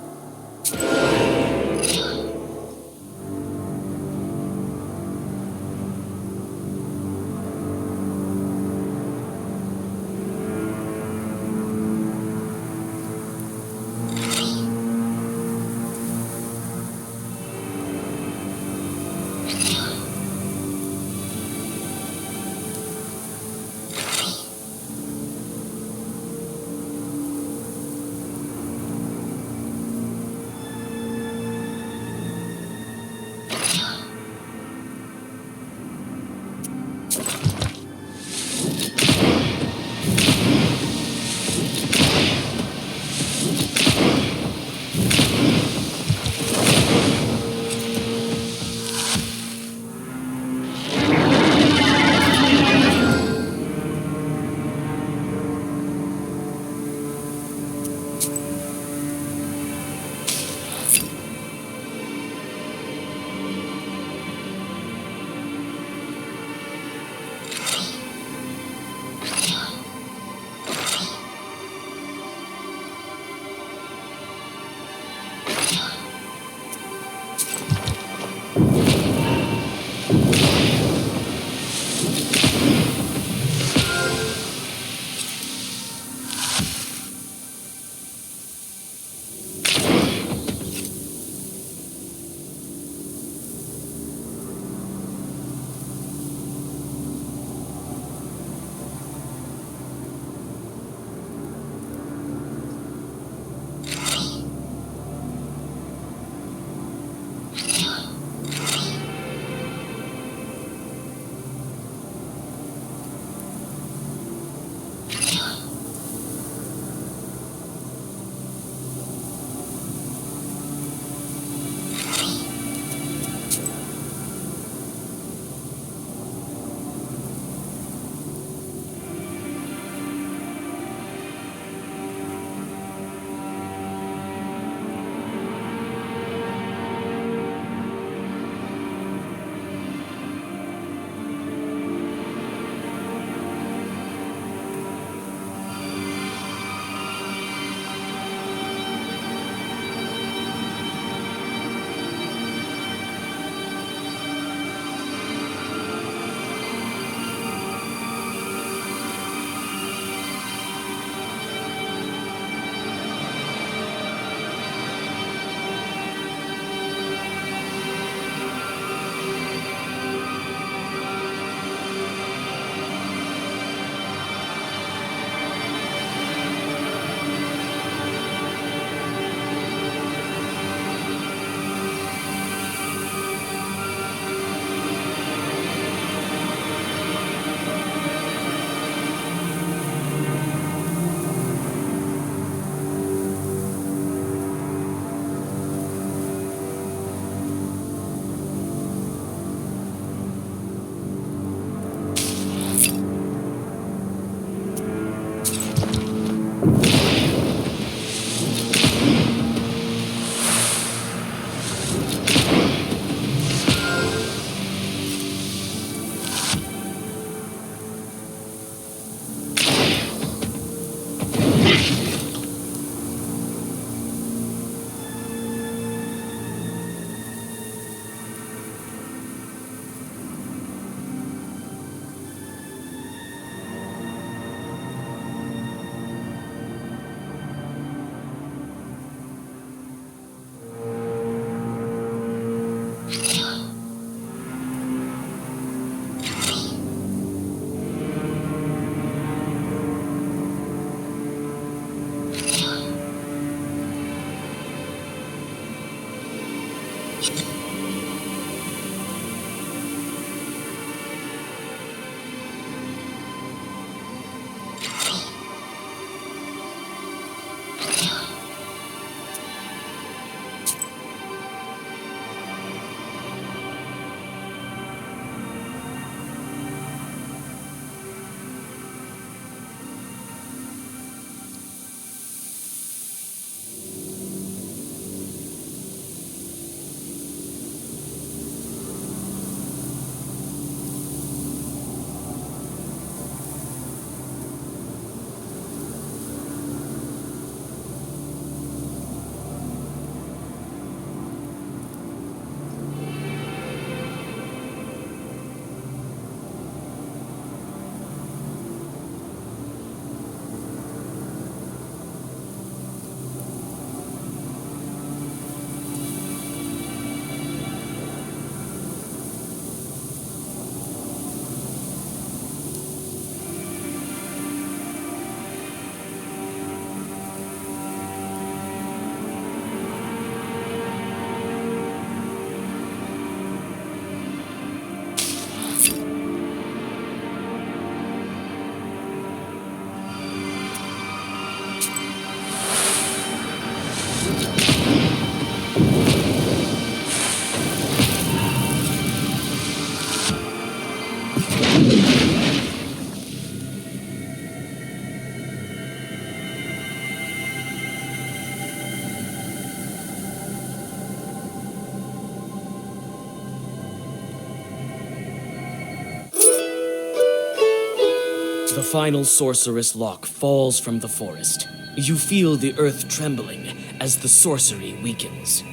the final sorceress lock falls from the forest, you feel the earth trembling as the sorcery weakens.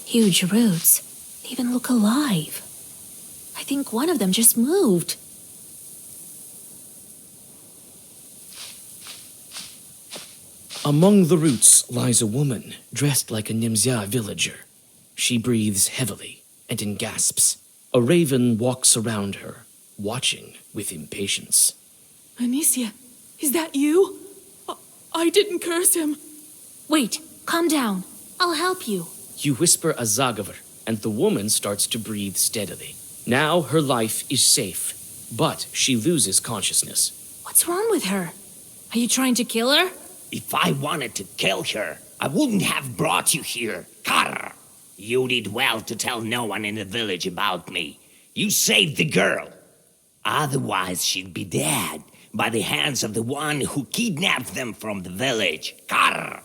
Huge roots. They even look alive. I think one of them just moved. Among the roots lies a woman dressed like a Nemzya villager. She breathes heavily and in gasps. A raven walks around her, watching with impatience. Anicia, is that you? I didn't curse him. Wait, calm down. I'll help you. You whisper a zagavar, and the woman starts to breathe steadily. Now her life is safe, but she loses consciousness. What's wrong with her? Are you trying to kill her? If I wanted to kill her, I wouldn't have brought you here. Karr! You did well to tell no one in the village about me. You saved the girl. Otherwise, she'd be dead by the hands of the one who kidnapped them from the village. Karr!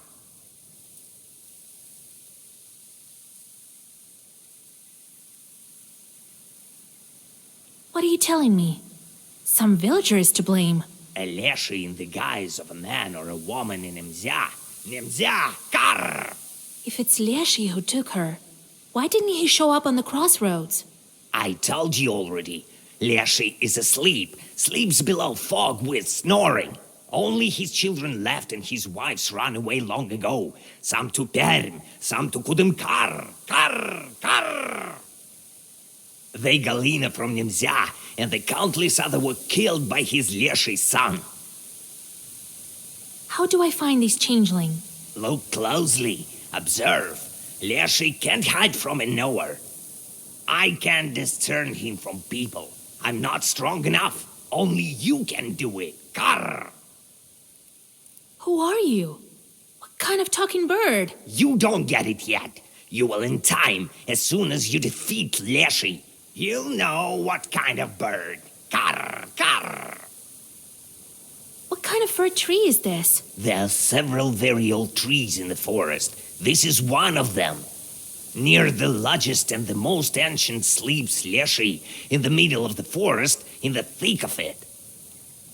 What are you telling me? Some villager is to blame. A Leshiy in the guise of a man or a woman in Nemzya. Nemzya! Karr! If it's Leshiy who took her, why didn't he show up on the crossroads? I told you already. Leshiy is asleep. Sleeps below fog with snoring. Only his children left and his wives ran away long ago. Some to Perm, some to Kudem-Karr. Karr! Karr! They Galina from Nemzya, and the countless other were killed by his Leshiy son. How do I find this changeling? Look closely. Observe. Leshiy can't hide from a knower. I can't discern him from people. I'm not strong enough. Only you can do it. Karr! Who are you? What kind of talking bird? You don't get it yet. You will in time, as soon as you defeat Leshiy. You'll know what kind of bird. Karr! Karr! What kind of fir tree is this? There are several very old trees in the forest. This is one of them. Near the largest and the most ancient sleeps Leshiy, in the middle of the forest, in the thick of it.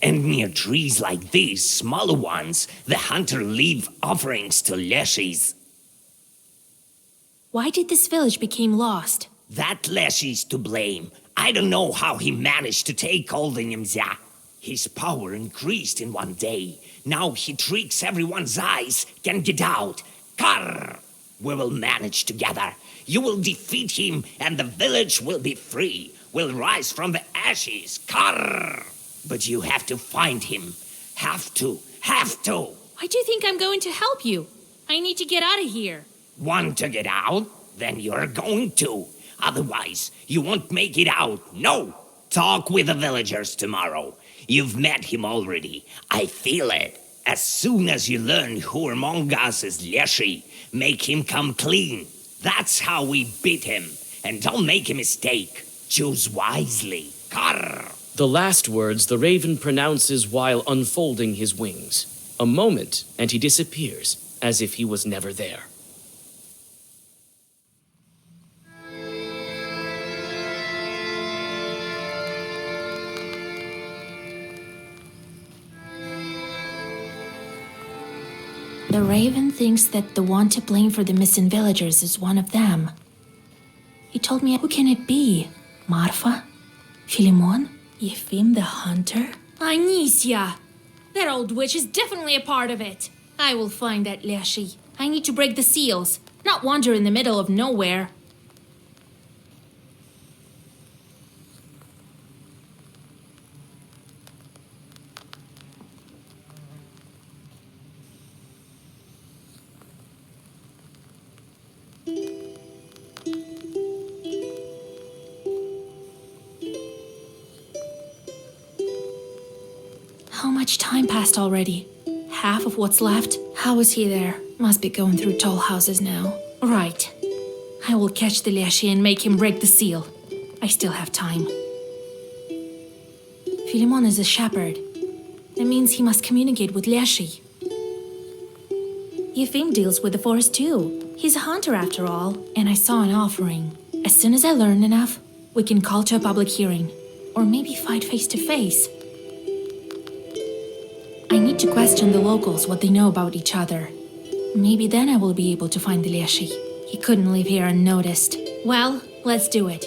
And near trees like these, smaller ones, the hunter leave offerings to Leshiy's. Why did this village become lost? That Leshiy's to blame. I don't know how he managed to take all the Nemzya. His power increased in one day. Now he tricks everyone's eyes, can get out. Karr! We will manage together. You will defeat him, and the village will be free. Will rise from the ashes. Karr! But you have to find him. Have to. Have to. Why do you think I'm going to help you? I need to get out of here. Want to get out? Then you're going to. Otherwise, you won't make it out. No! Talk with the villagers tomorrow. You've met him already. I feel it. As soon as you learn who among us is Leshiy, make him come clean. That's how we beat him. And don't make a mistake. Choose wisely. Karr! The last words the raven pronounces while unfolding his wings. A moment, and he disappears, as if he was never there. The raven thinks that the one to blame for the missing villagers is one of them. He told me, who can it be? Marfa? Philemon? Yefim the hunter? Nemzya! That old witch is definitely a part of it. I will find that Leshiy. I need to break the seals, not wander in the middle of nowhere. How much time passed already? Half of what's left? How is he there? Must be going through tall houses now. Right. I will catch the Leshiy and make him break the seal. I still have time. Philemon is a shepherd. That means he must communicate with Leshiy. Yefim deals with the forest too. He's a hunter after all, and I saw an offering. As soon as I learn enough, we can call to a public hearing. Or maybe fight face to face. I need to question the locals what they know about each other. Maybe then I will be able to find the Leshiy. He couldn't leave here unnoticed. Well, let's do it.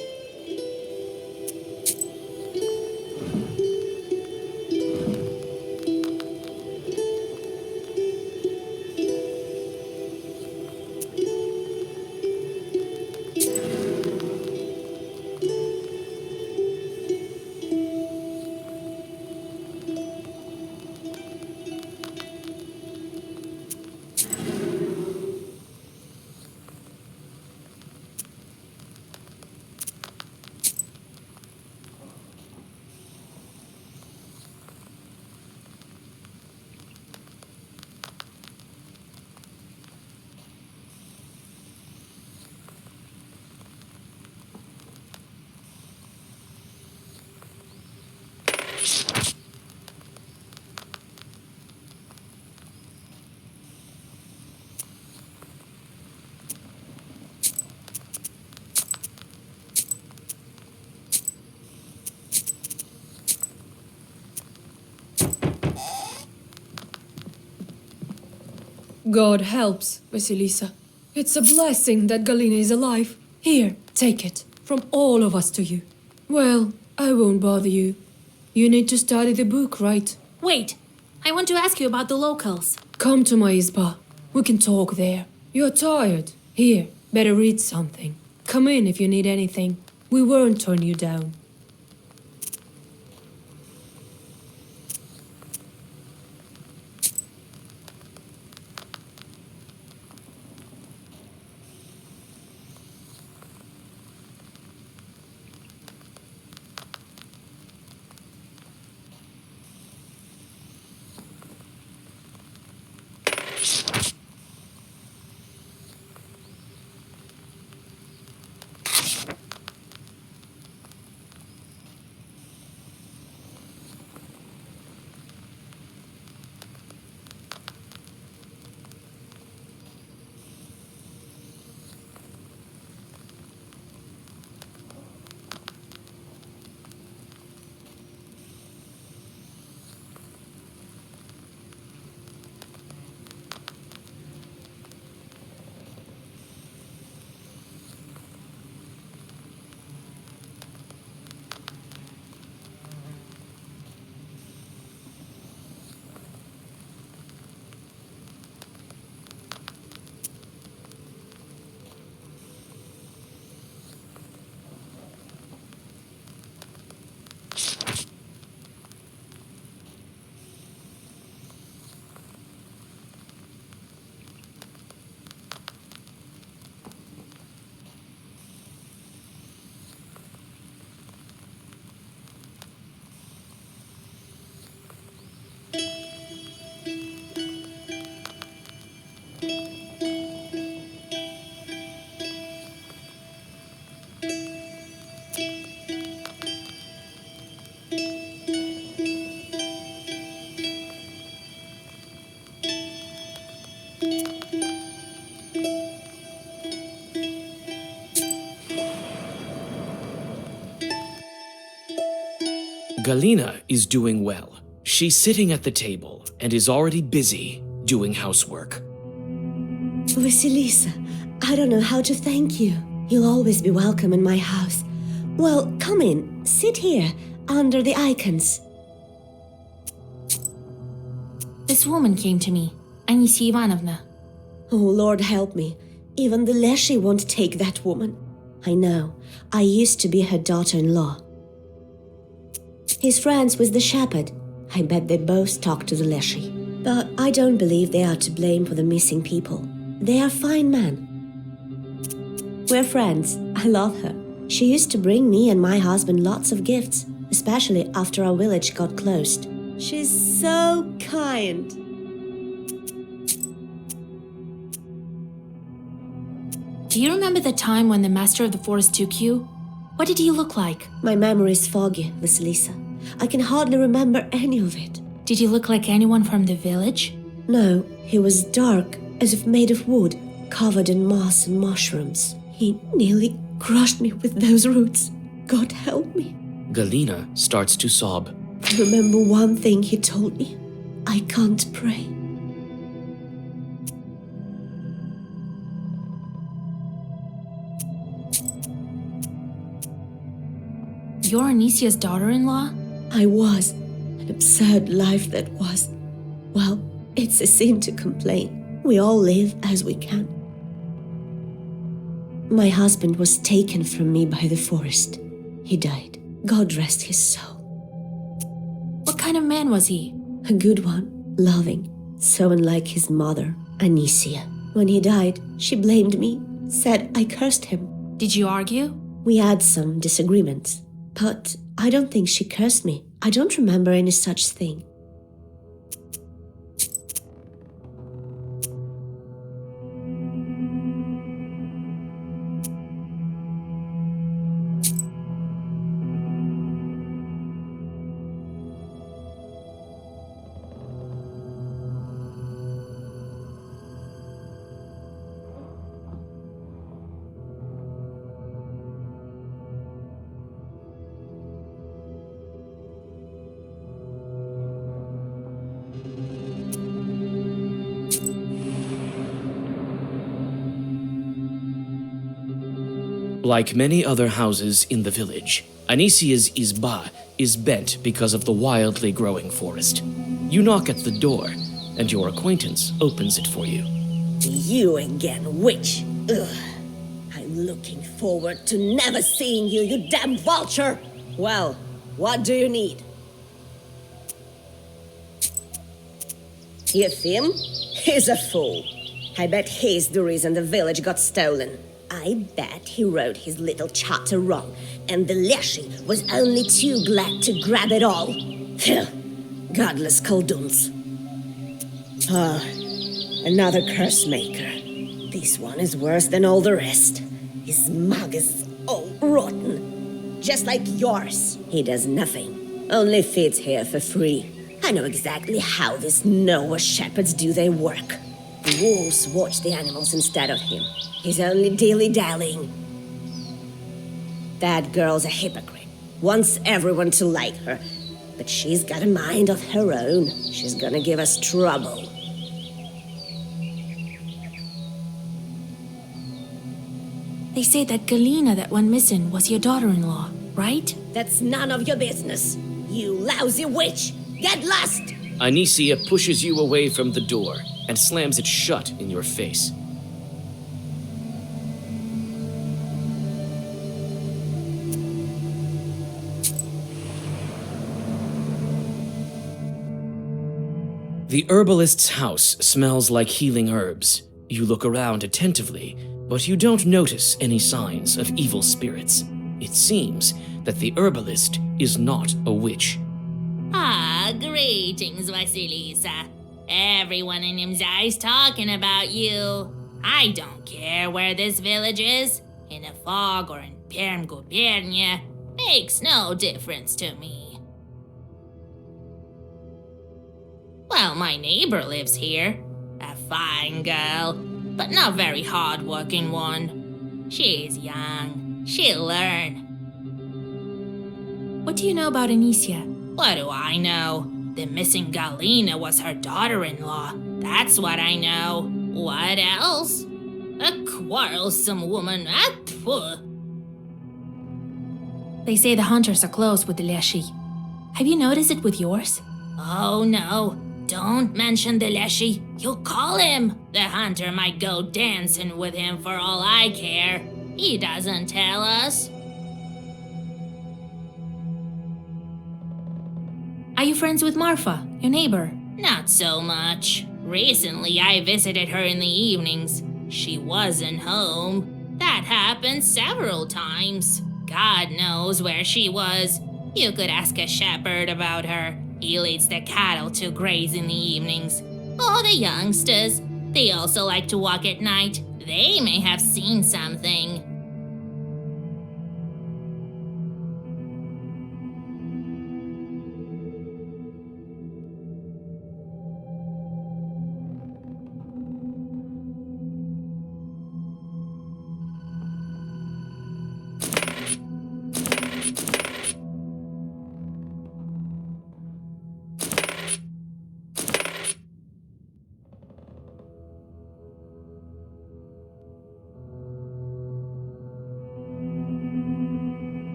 God helps, Vasilisa. It's a blessing that Galina is alive. Here, take it. From all of us to you. Well, I won't bother you. You need to study the book, right? Wait, I want to ask you about the locals. Come to my izba. We can talk there. You're tired. Here, better read something. Come in if you need anything. We won't turn you down. Galina is doing well. She's sitting at the table and is already busy doing housework. Vasilisa, I don't know how to thank you. You'll always be welcome in my house. Well, come in, sit here, under the icons. This woman came to me, Anisya Ivanovna. Oh, Lord help me. Even the Leshiy won't take that woman. I know. I used to be her daughter-in-law. He's friends with the shepherd. I bet they both talk to the Leshiy. But I don't believe they are to blame for the missing people. They are fine men. We're friends. I love her. She used to bring me and my husband lots of gifts, especially after our village got closed. She's so kind. Do you remember the time when the master of the forest took you? What did he look like? My memory is foggy, Vasilisa. I can hardly remember any of it. Did he look like anyone from the village? No, he was dark, as if made of wood, covered in moss and mushrooms. He nearly crushed me with those roots. God help me. Galina starts to sob. I remember one thing he told me. I can't pray. You're Anisya's daughter-in-law? I was. An absurd life that was. Well, it's a sin to complain. We all live as we can. My husband was taken from me by the forest. He died. God rest his soul. What kind of man was he? A good one, loving, so unlike his mother, Anisya. When he died, she blamed me, said I cursed him. Did you argue? We had some disagreements, but I don't think she cursed me. I don't remember any such thing. Like many other houses in the village, Anisya's izba is bent because of the wildly growing forest. You knock at the door, and your acquaintance opens it for you. You again, witch! Ugh. I'm looking forward to never seeing you, you damn vulture! Well, what do you need? Yefim? He's a fool. I bet he's the reason the village got stolen. I bet he wrote his little charter wrong, and the Leshiy was only too glad to grab it all. Phew. Godless Kolduns. Ah, another curse maker. This one is worse than all the rest. His mug is all rotten. Just like yours. He does nothing. Only feeds here for free. I know exactly how these Noah shepherds do their work. The wolves watch the animals instead of him. He's only dilly-dallying. That girl's a hypocrite. Wants everyone to like her. But she's got a mind of her own. She's gonna give us trouble. They say that Galina that went missing was your daughter-in-law, right? That's none of your business. You lousy witch! Get lost! Anisya pushes you away from the door and slams it shut in your face. The herbalist's house smells like healing herbs. You look around attentively, but you don't notice any signs of evil spirits. It seems that the herbalist is not a witch. Ah, greetings, Vasilisa. Everyone in Nemzya is talking about you. I don't care where this village is, in a fog or in Perm Gubernia. Makes no difference to me. Well, my neighbor lives here. A fine girl, but not very hard-working one. She's young. She'll learn. What do you know about Anicia? What do I know? The missing Galina was her daughter-in-law. That's what I know. What else? A quarrelsome woman. They say the hunters are close with the Leshiy. Have you noticed it with yours? Oh no, don't mention the Leshiy. You'll call him. The hunter might go dancing with him for all I care. He doesn't tell us. Are you friends with Marfa, your neighbor? Not so much. Recently I visited her in the evenings. She wasn't home. That happened several times. God knows where she was. You could ask a shepherd about her. He leads the cattle to graze in the evenings. Or the youngsters. They also like to walk at night. They may have seen something.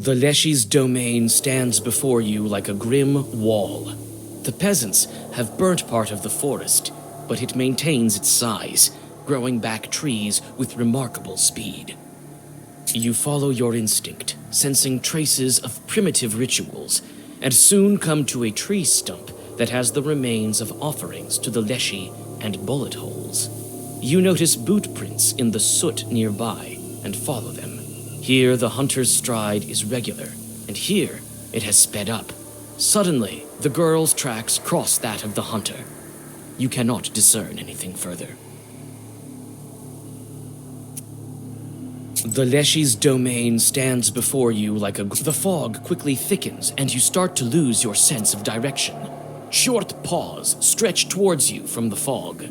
The Leshiy's domain stands before you like a grim wall. The peasants have burnt part of the forest, but it maintains its size, growing back trees with remarkable speed. You follow your instinct, sensing traces of primitive rituals, and soon come to a tree stump that has the remains of offerings to the Leshiy and bullet holes. You notice boot prints in the soot nearby and follow them. Here the hunter's stride is regular, and here it has sped up. Suddenly, the girl's tracks cross that of the hunter. You cannot discern anything further. The Leshiy's domain stands before you like a... The fog quickly thickens, and you start to lose your sense of direction. Short paws stretch towards you from the fog.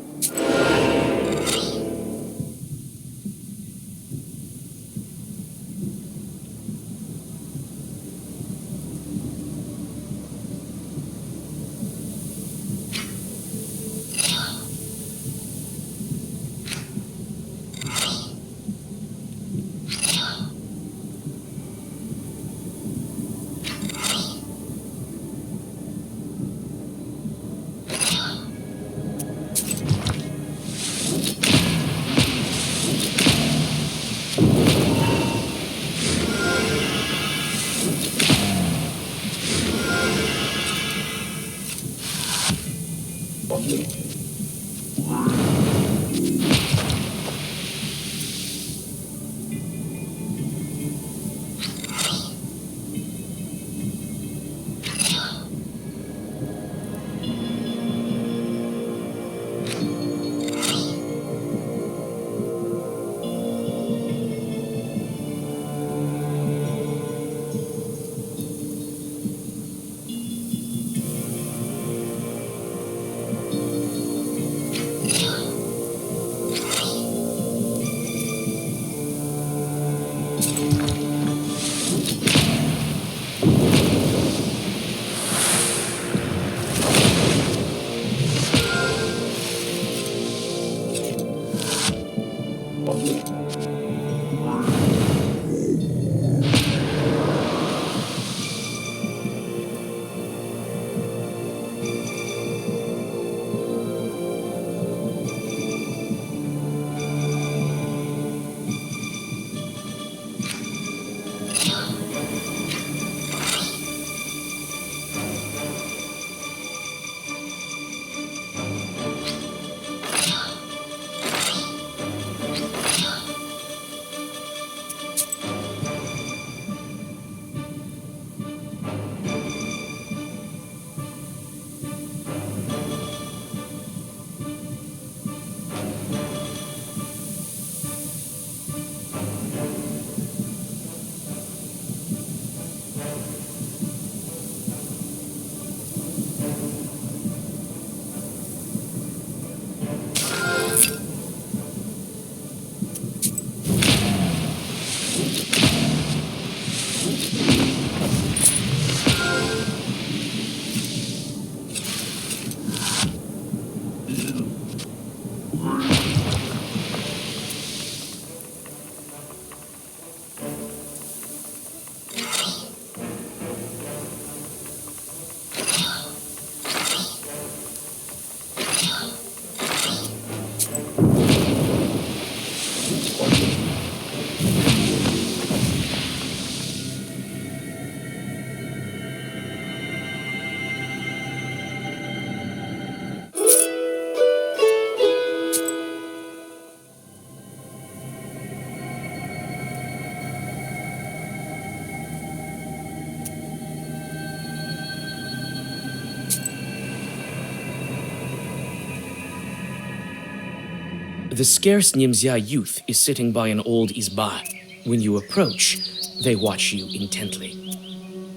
The scarce Nemzya youth is sitting by an old izba. When you approach, they watch you intently.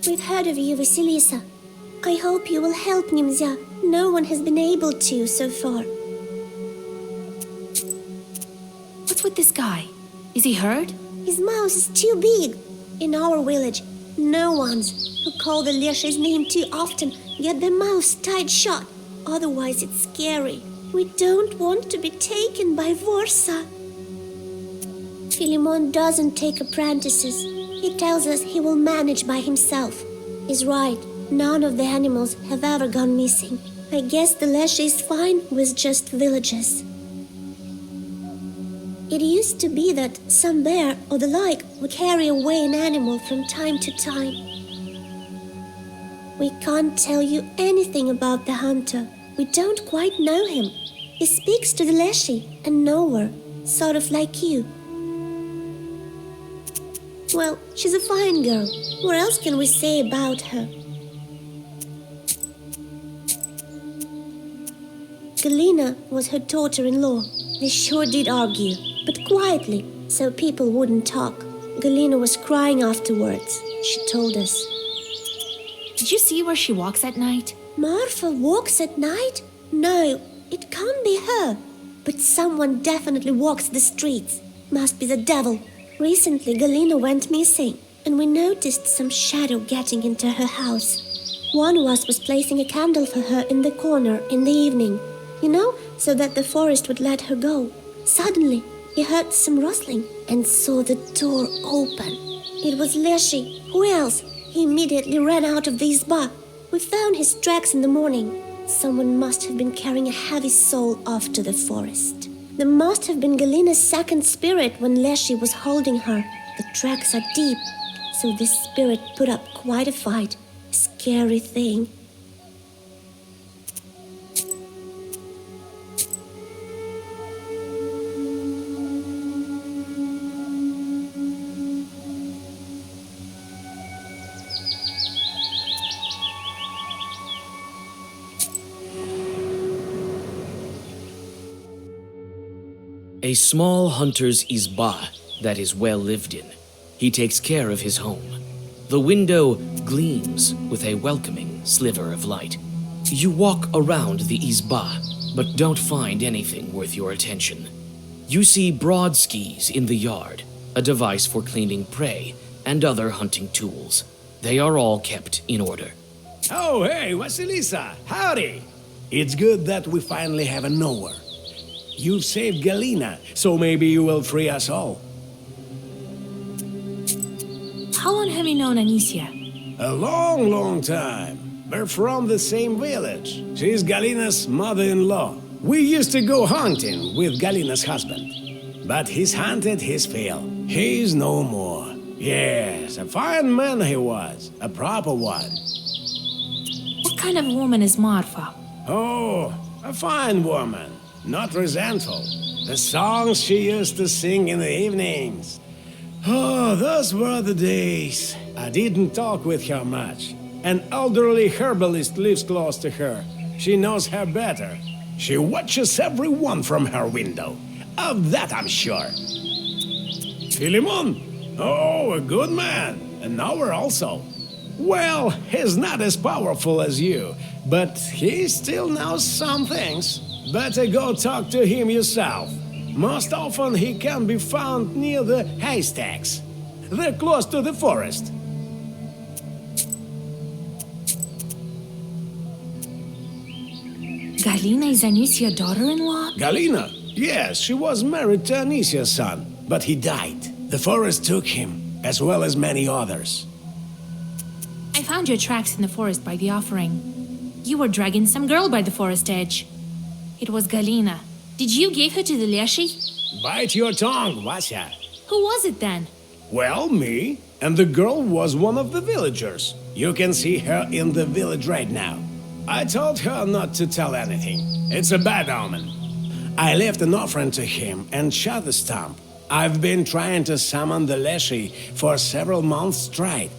We've heard of you, Vasilisa. I hope you will help Nemzya. No one has been able to so far. What's with this guy? Is he hurt? His mouth is too big. In our village, no ones who call the Leshiy's name too often get their mouths tied shut. Otherwise, it's scary. We don't want to be taken by Vorsa. Philemon doesn't take apprentices. He tells us he will manage by himself. He's right. None of the animals have ever gone missing. I guess the Leshiy is fine with just villagers. It used to be that some bear or the like would carry away an animal from time to time. We can't tell you anything about the hunter. We don't quite know him. He speaks to the Leshiy and nowhere, sort of like you. Well, she's a fine girl. What else can we say about her? Galina was her daughter-in-law. They sure did argue, but quietly, so people wouldn't talk. Galina was crying afterwards, she told us. Did you see where she walks at night? Marfa walks at night? No, it can't be her. But someone definitely walks the streets. Must be the devil. Recently, Galina went missing, and we noticed some shadow getting into her house. One of us was placing a candle for her in the corner in the evening, so that the forest would let her go. Suddenly, he heard some rustling and saw the door open. It was Leshiy. Who else? He immediately ran out of the izba. We found his tracks in the morning. Someone must have been carrying a heavy soul off to the forest. There must have been Galina's second spirit when Leshiy was holding her. The tracks are deep, so this spirit put up quite a fight. A scary thing. A small hunter's izba that is well lived in. He takes care of his home. The window gleams with a welcoming sliver of light. You walk around the izba, but don't find anything worth your attention. You see broad skis in the yard, a device for cleaning prey and other hunting tools. They are all kept in order. Oh, hey, Vasilisa, howdy! It's good that we finally have a knower. You've saved Galina, so maybe you will free us all. How long have you known Anicia? A long, long time. We're from the same village. She's Galina's mother-in-law. We used to go hunting with Galina's husband. But he's hunted his fill. He's no more. Yes, a fine man he was. A proper one. What kind of woman is Marfa? Oh, a fine woman. Not resentful. The songs she used to sing in the evenings. Oh, those were the days. I didn't talk with her much. An elderly herbalist lives close to her. She knows her better. She watches everyone from her window. Of that I'm sure. Philemon? Oh, a good man. A knower also. Well, he's not as powerful as you, but he still knows some things. Better go talk to him yourself. Most often he can be found near the haystacks. They're close to the forest. Galina is Anisia's daughter-in-law? Galina? Yes, she was married to Anisia's son, but he died. The forest took him, as well as many others. I found your tracks in the forest by the offering. You were dragging some girl by the forest edge. It was Galina. Did you give her to the Leshiy? Bite your tongue, Vasya. Who was it then? Well, me. And the girl was one of the villagers. You can see her in the village right now. I told her not to tell anything. It's a bad omen. I left an offering to him and shot the stump. I've been trying to summon the Leshiy for several months straight.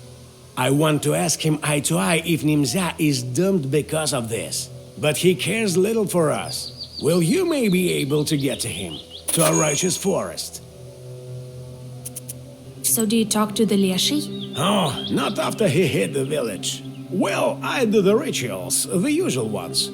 I want to ask him eye to eye if Nemzya is doomed because of this. But he cares little for us. Will you maybe be able to get to him? to a righteous forest. So do you talk to the Leshiy? Oh, not after he hit the village. Well, I do the rituals, the usual ones.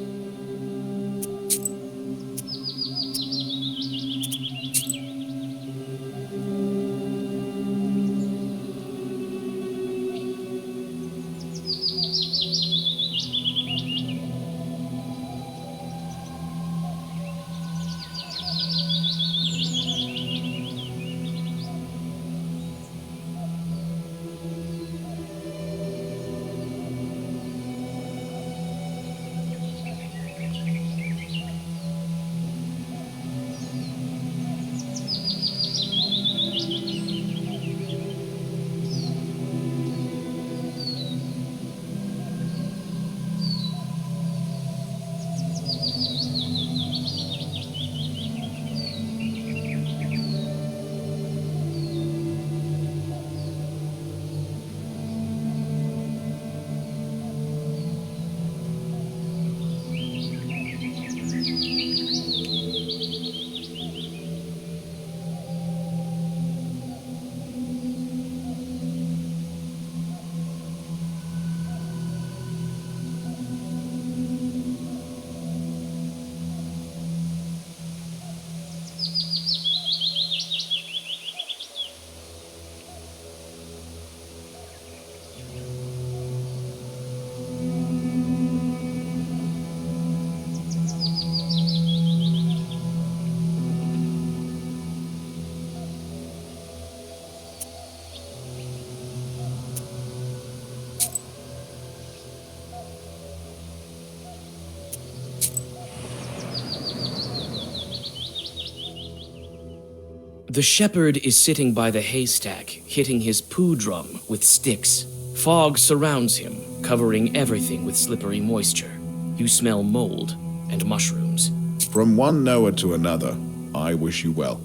The shepherd is sitting by the haystack, hitting his poo drum with sticks. Fog surrounds him, covering everything with slippery moisture. You smell mold and mushrooms. From one knower to another, I wish you well.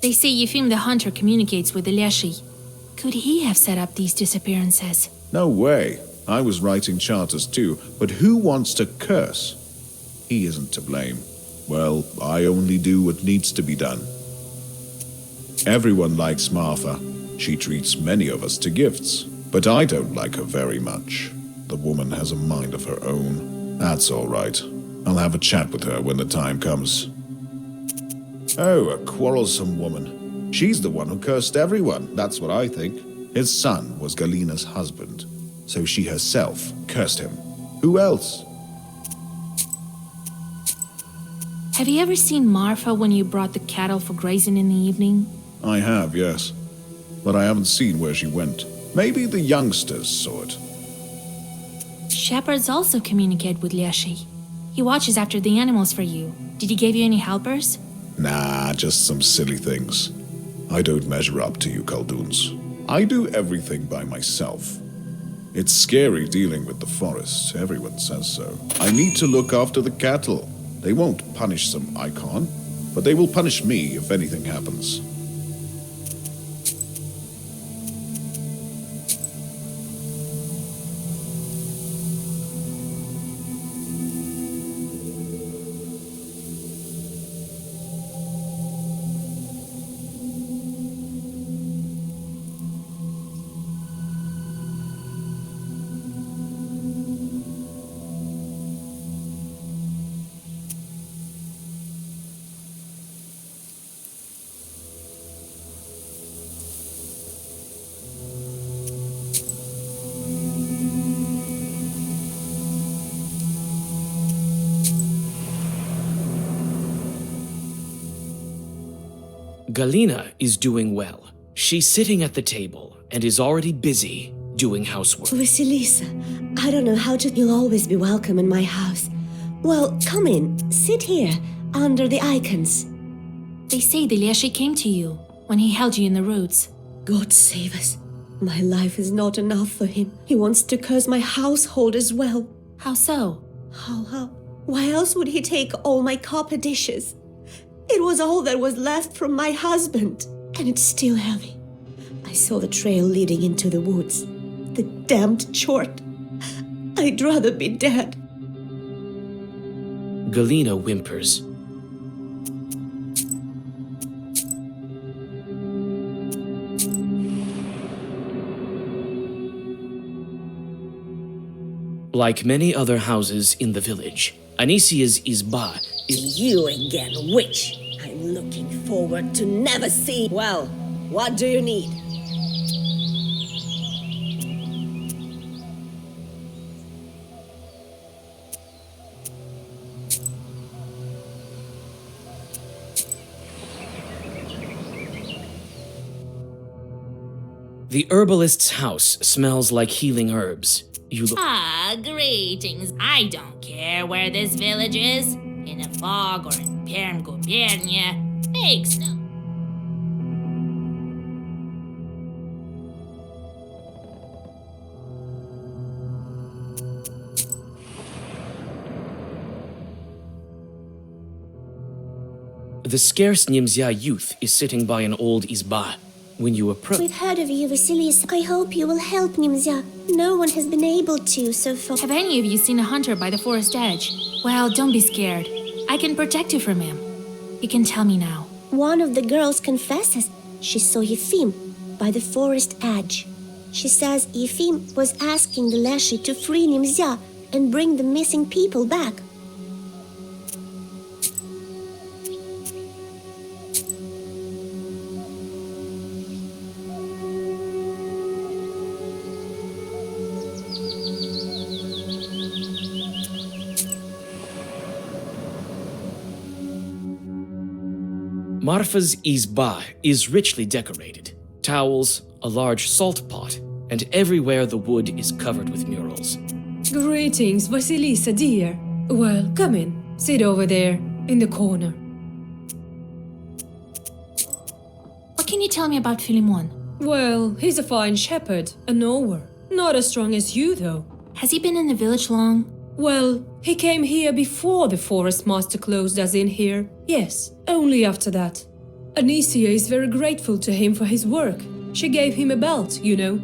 They say Yefim the hunter communicates with the Leshiy. Could he have set up these disappearances? No way. I was writing charters too, but who wants to curse? He isn't to blame. Well, I only do what needs to be done. Everyone likes Marfa. She treats many of us to gifts, but I don't like her very much. The woman has a mind of her own. That's all right. I'll have a chat with her when the time comes. Oh, a quarrelsome woman. She's the one who cursed everyone, that's what I think. His son was Galina's husband, so she herself cursed him. Who else? Have you ever seen Marfa when you brought the cattle for grazing in the evening? I have, yes. But I haven't seen where she went. Maybe the youngsters saw it. Shepherds also communicate with Leshiy. He watches after the animals for you. Did he give you any helpers? Nah, just some silly things. I don't measure up to you Khaldoons. I do everything by myself. It's scary dealing with the forest, everyone says so. I need to look after the cattle. They won't punish some icon, but they will punish me if anything happens. Galina is doing well. She's sitting at the table and is already busy doing housework. Vasilisa, I don't know how to... You'll always be welcome in my house. Well, come in. Sit here, under the icons. They say the Leshiy came to you when he held you in the roots. God save us. My life is not enough for him. He wants to curse my household as well. How so? How? Why else would he take all my copper dishes? It was all that was left from my husband, and it's still heavy. I saw the trail leading into the woods. The damned chort. I'd rather be dead. Galina whimpers. Like many other houses in the village, Anisia's izba is... You again, witch! I'm looking forward to never see. Well, what do you need? The herbalist's house smells like healing herbs. You look... Greetings. I don't care where this village is. In a fog or in Perm Gubernia. Makes no... The scarce Nemzya youth is sitting by an old izba. When you approach... We've heard of you, Vasilisa. I hope you will help Nemzya. No one has been able to so far. Have any of you seen a hunter by the forest edge? Well, don't be scared. I can protect you from him. You can tell me now. One of the girls confesses she saw Yefim by the forest edge. She says Yefim was asking the Leshiy to free Nemzya and bring the missing people back. Marfa's izba is richly decorated. Towels, a large salt pot, and everywhere the wood is covered with murals. Greetings, Vasilisa, dear. Well, come in. Sit over there, in the corner. What can you tell me about Philemon? Well, he's a fine shepherd, a knower. Not as strong as you, though. Has he been in the village long? Well, he came here before the forest master closed us in here. Yes, only after that. Anisia is very grateful to him for his work. She gave him a belt, you know.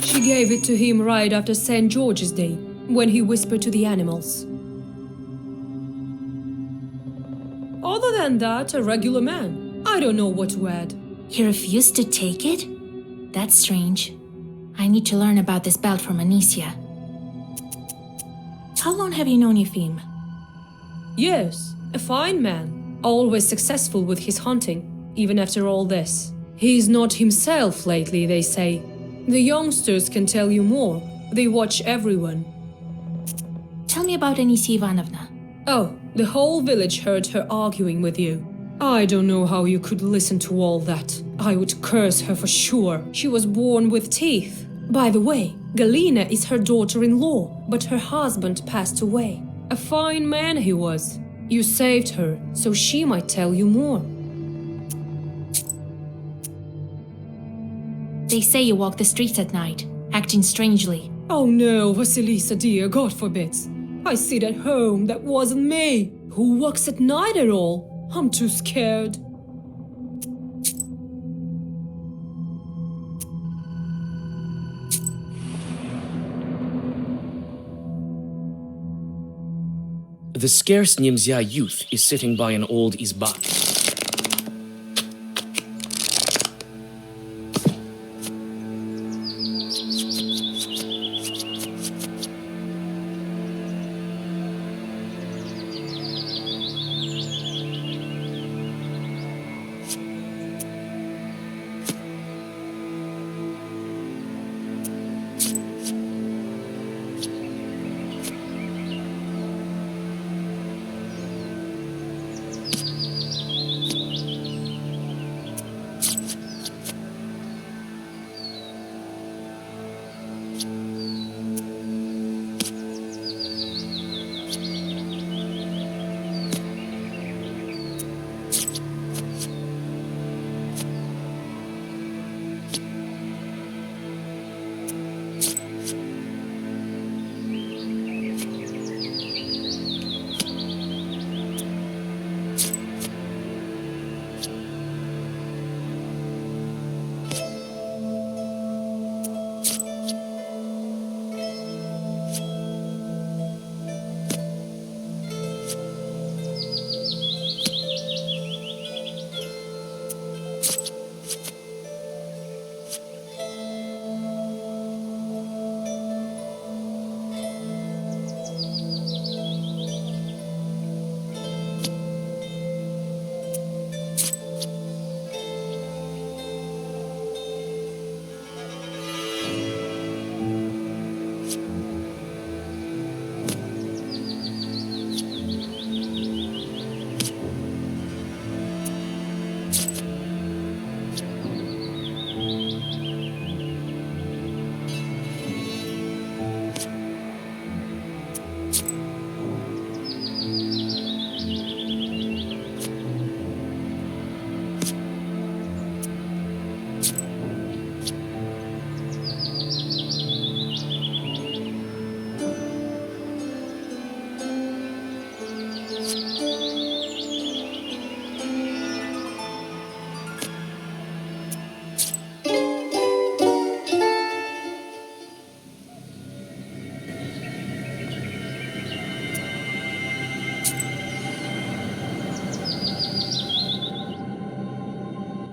She gave it to him right after St. George's Day, when he whispered to the animals. Other than that, a regular man. I don't know what to add. He refused to take it? That's strange. I need to learn about this belt from Anisia. How long have you known Yefim? Yes, a fine man. Always successful with his hunting, even after all this. He's not himself lately, they say. The youngsters can tell you more. They watch everyone. Tell me about Anisia Ivanovna. Oh, the whole village heard her arguing with you. I don't know how you could listen to all that. I would curse her for sure. She was born with teeth. By the way, Galina is her daughter-in-law, but her husband passed away. A fine man he was. You saved her, so she might tell you more. They say you walk the streets at night, acting strangely. Oh no, Vasilisa dear, God forbids. I sit at home, that wasn't me. Who walks at night at all? I'm too scared. The scarce Nemzya youth is sitting by an old izba.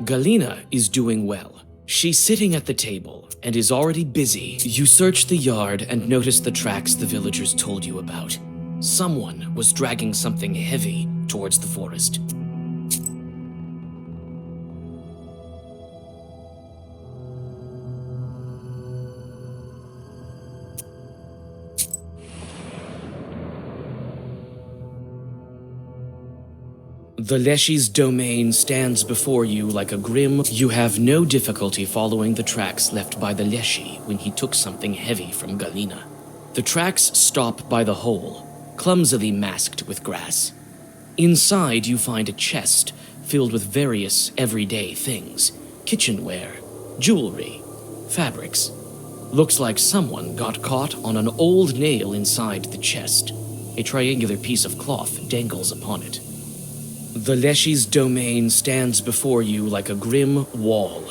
Galina is doing well. She's sitting at the table and is already busy. You search the yard and notice the tracks the villagers told you about. Someone was dragging something heavy towards the forest. The Leshiy's domain stands before you like a grim. You have no difficulty following the tracks left by the Leshiy when he took something heavy from Galina. The tracks stop by the hole, clumsily masked with grass. Inside, you find a chest filled with various everyday things: kitchenware, jewelry, fabrics. Looks like someone got caught on an old nail inside the chest. A triangular piece of cloth dangles upon it. The Leshiy's domain stands before you like a grim wall.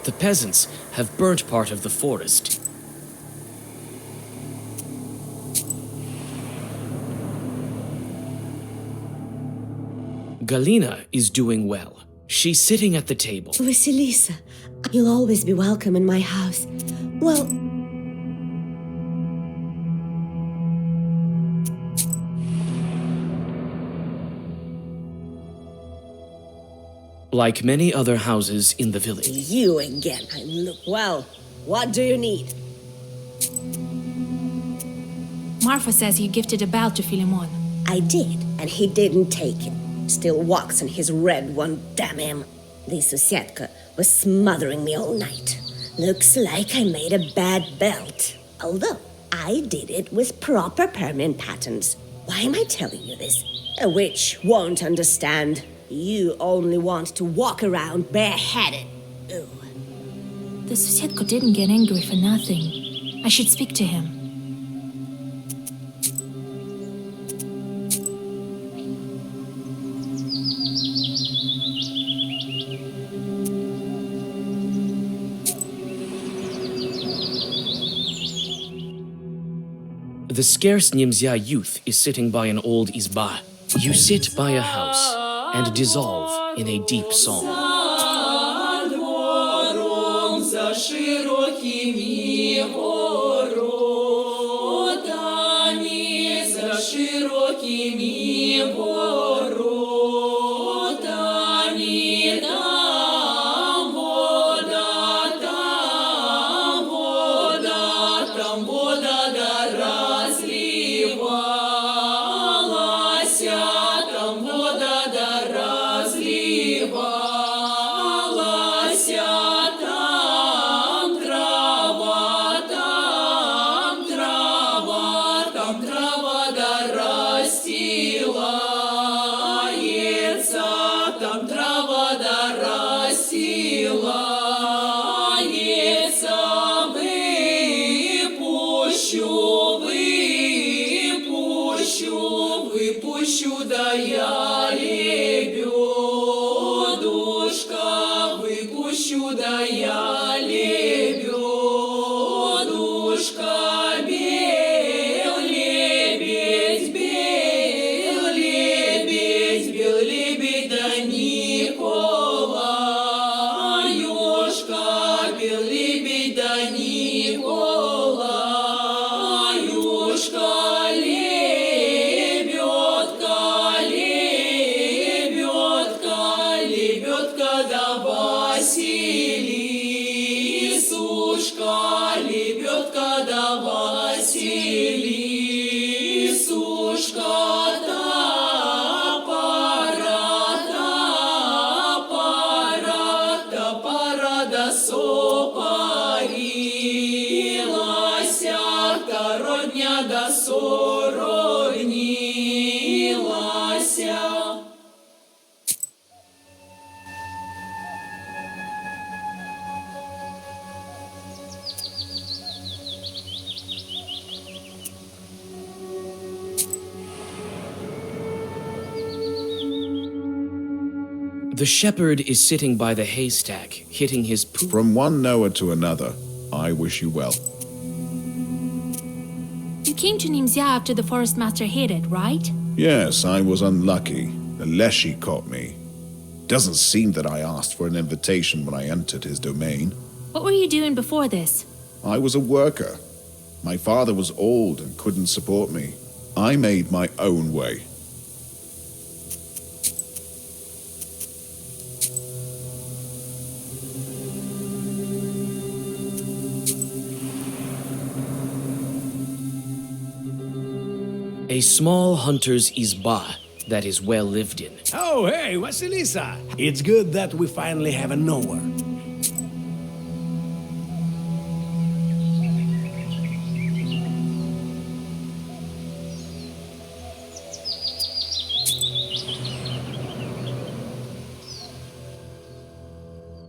The peasants have burnt part of the forest. Galina is doing well. She's sitting at the table. Vasilisa, you'll always be welcome in my house. Well, Like many other houses in the village. You again. Look, well, what do you need? Marfa says you gifted a belt to Philemon. I did, and he didn't take it. Still walks on his red one, damn him. This Susetka was smothering me all night. Looks like I made a bad belt. Although, I did it with proper permanent patterns. Why am I telling you this? A witch won't understand. You only want to walk around bareheaded. Ooh. The Susetko didn't get angry for nothing. I should speak to him. The scarce Nemzya youth is sitting by an old izba. You sit by a house and dissolve in a deep song. Выпущу, да я лебедушка, выпущу, да я лебедушка, бел лебедь, да Николаюшка, бел лебедь, да Николаюшка. Василисушка, лебедка да Василисушка, топора да сопарилася, родня да сороднилася. The shepherd is sitting by the haystack, hitting his poop. From one Noah to another, I wish you well. You came to Nemzya after the forest master hid it, right? Yes, I was unlucky. The Leshiy caught me. Doesn't seem that I asked for an invitation when I entered his domain. What were you doing before this? I was a worker. My father was old and couldn't support me. I made my own way. A small hunter's izba that is well lived in. Oh, hey, Vasilisa! It's good that we finally have a knower.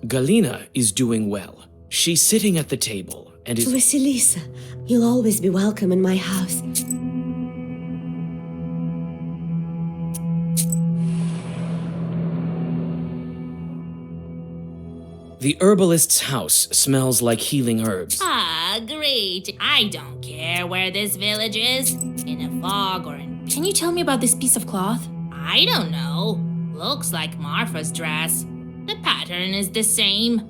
Galina is doing well. She's sitting at the table and is... Vasilisa, you'll always be welcome in my house. The herbalist's house smells like healing herbs. Ah, great. I don't care where this village is. In a fog or in... Can you tell me about this piece of cloth? I don't know. Looks like Marfa's dress. The pattern is the same.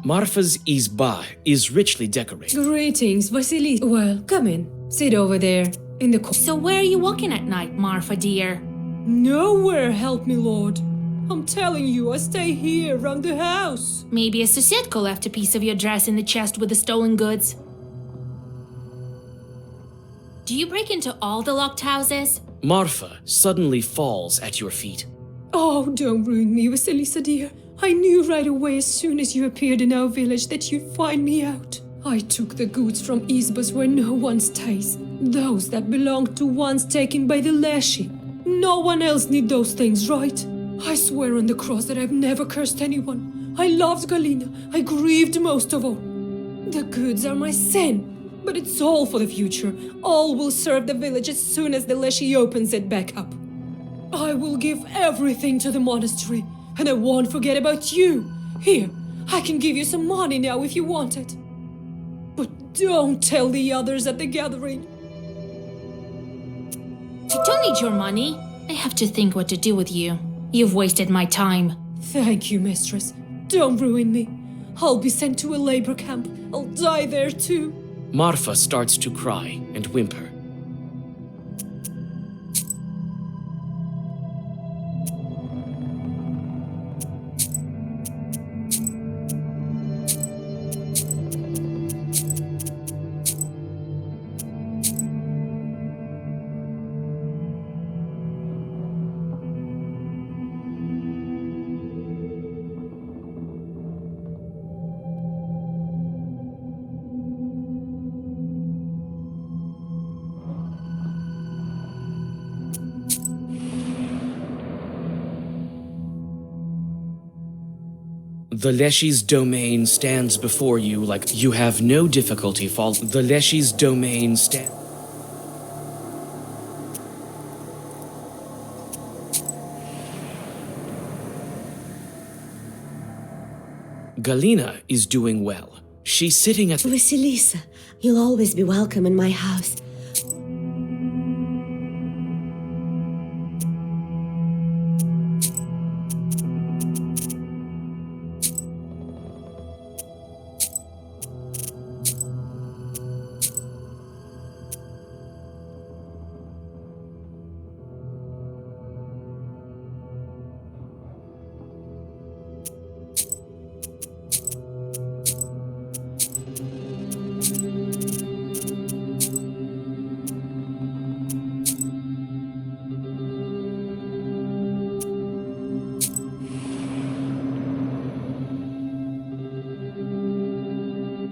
Marfa's izba is richly decorated. Greetings, Vasilisa. Well, come in. Sit over there, in the corner. So where are you walking at night, Marfa dear? Nowhere, help me, Lord. I'm telling you, I stay here, around the house. Maybe a Susetko left a piece of your dress in the chest with the stolen goods. Do you break into all the locked houses? Marfa suddenly falls at your feet. Oh, don't ruin me, Vasilisa dear. I knew right away as soon as you appeared in our village that you'd find me out. I took the goods from izbas where no one stays. Those that belonged to ones taken by the Leshiy. No one else need those things, right? I swear on the cross that I've never cursed anyone. I loved Galina. I grieved most of all. The goods are my sin. But it's all for the future. All will serve the village as soon as the Leshiy opens it back up. I will give everything to the monastery. And I won't forget about you. Here, I can give you some money now if you want it. But don't tell the others at the gathering. I don't need your money. I have to think what to do with you. You've wasted my time. Thank you, mistress. Don't ruin me. I'll be sent to a labor camp. I'll die there too. Marfa starts to cry and whimper. The Leshiy's domain stands before you like you have no difficulty The Leshiy's domain Galina is doing well. She's sitting at Vasilisa, you'll always be welcome in my house.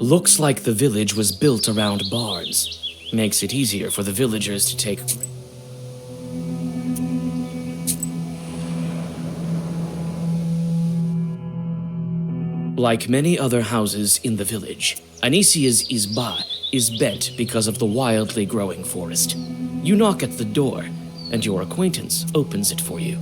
Looks like the village was built around barns. Makes it easier for the villagers to take... Like many other houses in the village, Anisia's izba is bent because of the wildly growing forest. You knock at the door, and your acquaintance opens it for you.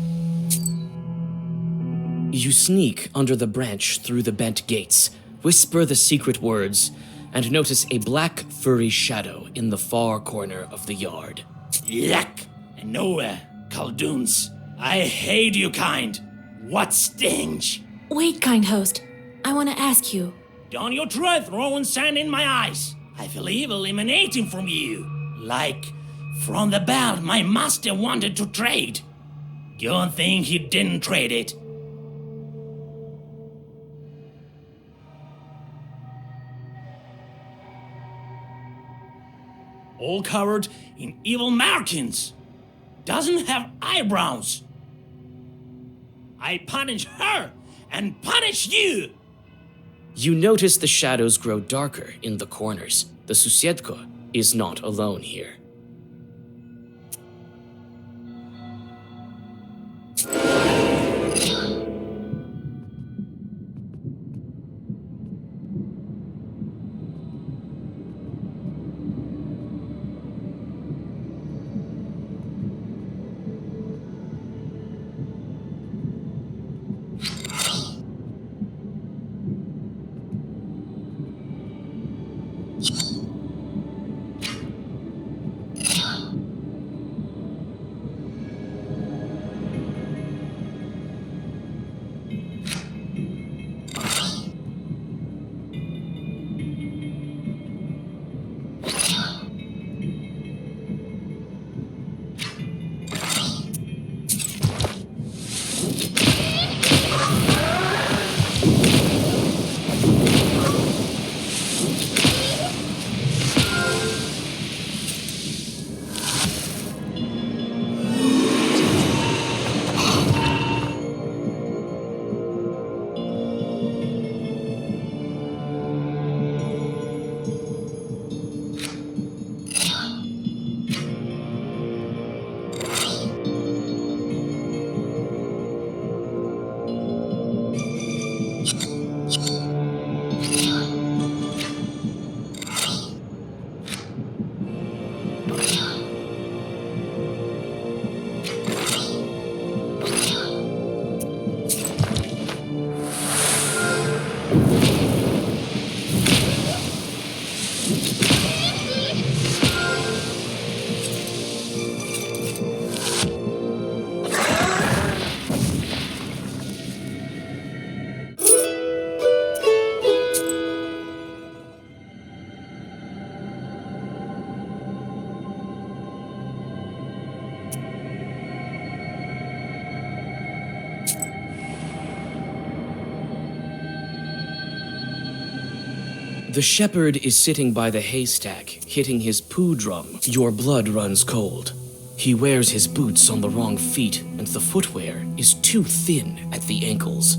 You sneak under the branch through the bent gates, whisper the secret words, and notice a black, furry shadow in the far corner of the yard. Yuck! And nowhere, Khaldoons. I hate you kind. What stench! Wait, kind host. I want to ask you. Don't you try throwing sand in my eyes. I feel evil emanating from you. Like from the belt my master wanted to trade. Good thing he didn't trade it. All covered in evil markings. Doesn't have eyebrows. I punish her and punish you. You notice the shadows grow darker in the corners. The Susiedko is not alone here. The shepherd is sitting by the haystack, hitting his poo drum. Your blood runs cold. He wears his boots on the wrong feet, and the footwear is too thin at the ankles.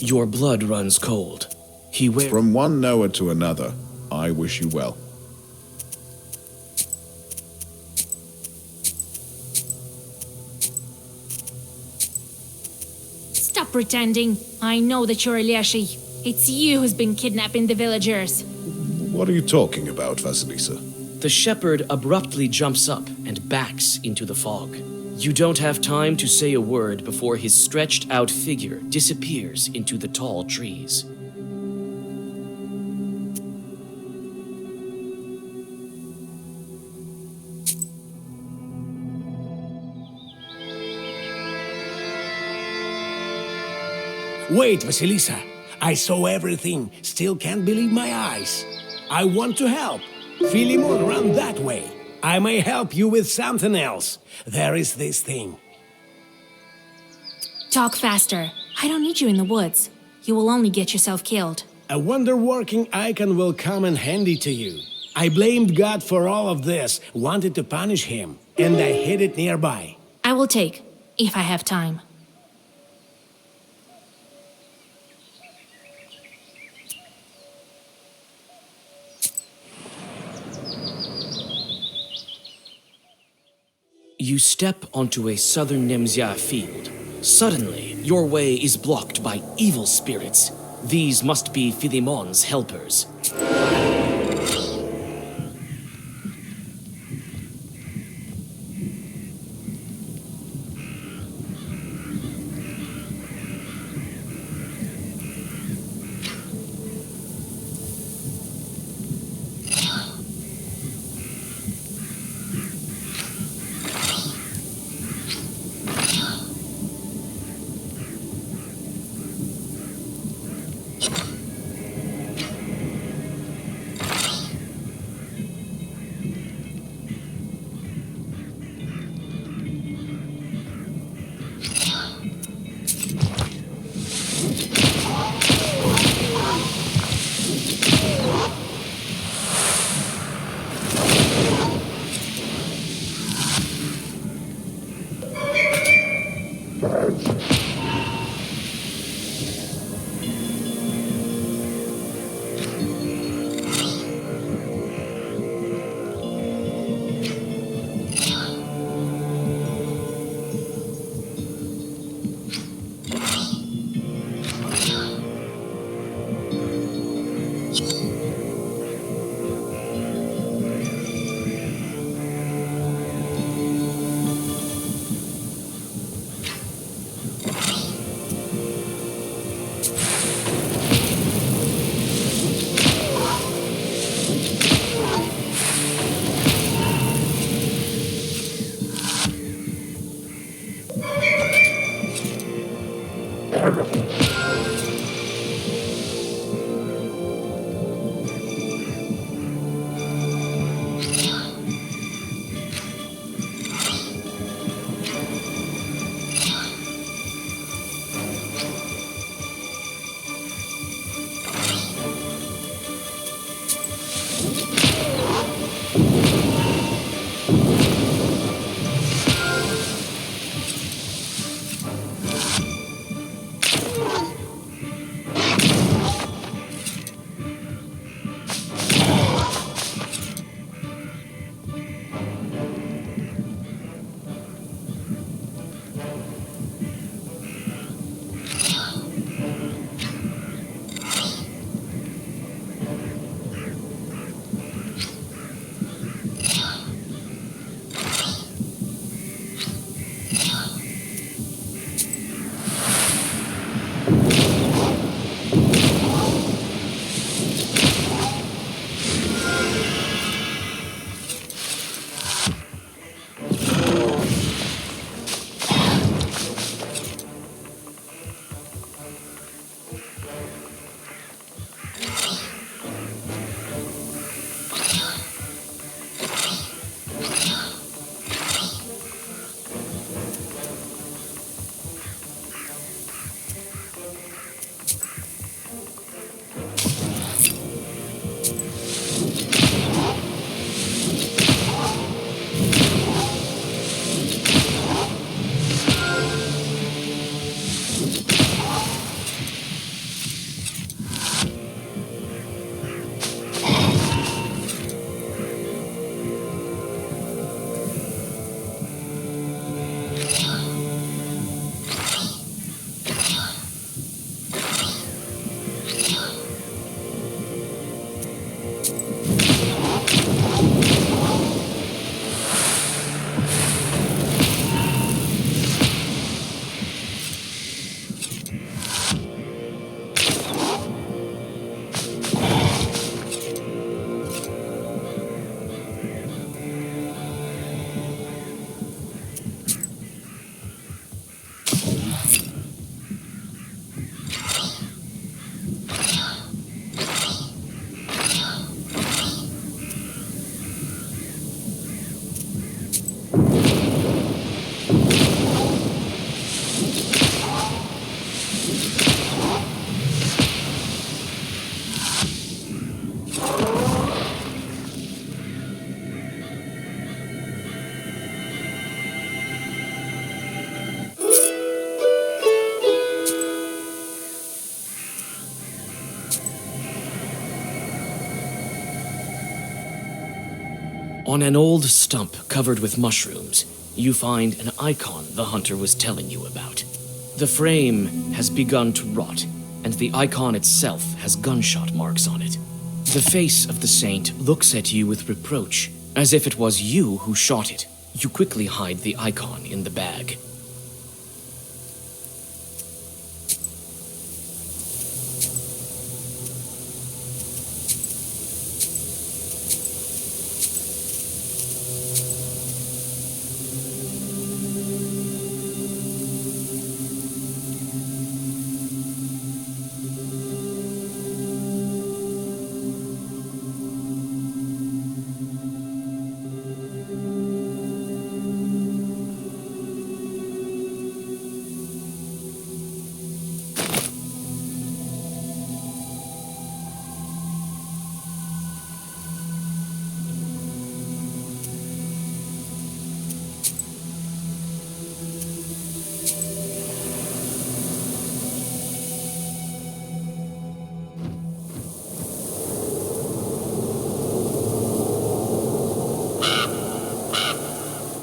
Your blood runs cold. He wears... From one Noah to another, I wish you well. Stop pretending. I know that you're Leshiy. It's you who's been kidnapping the villagers. What are you talking about, Vasilisa? The shepherd abruptly jumps up and backs into the fog. You don't have time to say a word before his stretched out figure disappears into the tall trees. Wait, Vasilisa. I saw everything. Still can't believe my eyes. I want to help. Philemon, run that way. I may help you with something else. There is this thing. Talk faster. I don't need you in the woods. You will only get yourself killed. A wonder-working icon will come in handy to you. I blamed God for all of this, wanted to punish him, and I hid it nearby. I will take, if I have time. You step onto a southern Nemzya field. Suddenly, your way is blocked by evil spirits. These must be Philemon's helpers. On an old stump covered with mushrooms, you find an icon the hunter was telling you about. The frame has begun to rot, and the icon itself has gunshot marks on it. The face of the saint looks at you with reproach, as if it was you who shot it. You quickly hide the icon in the bag.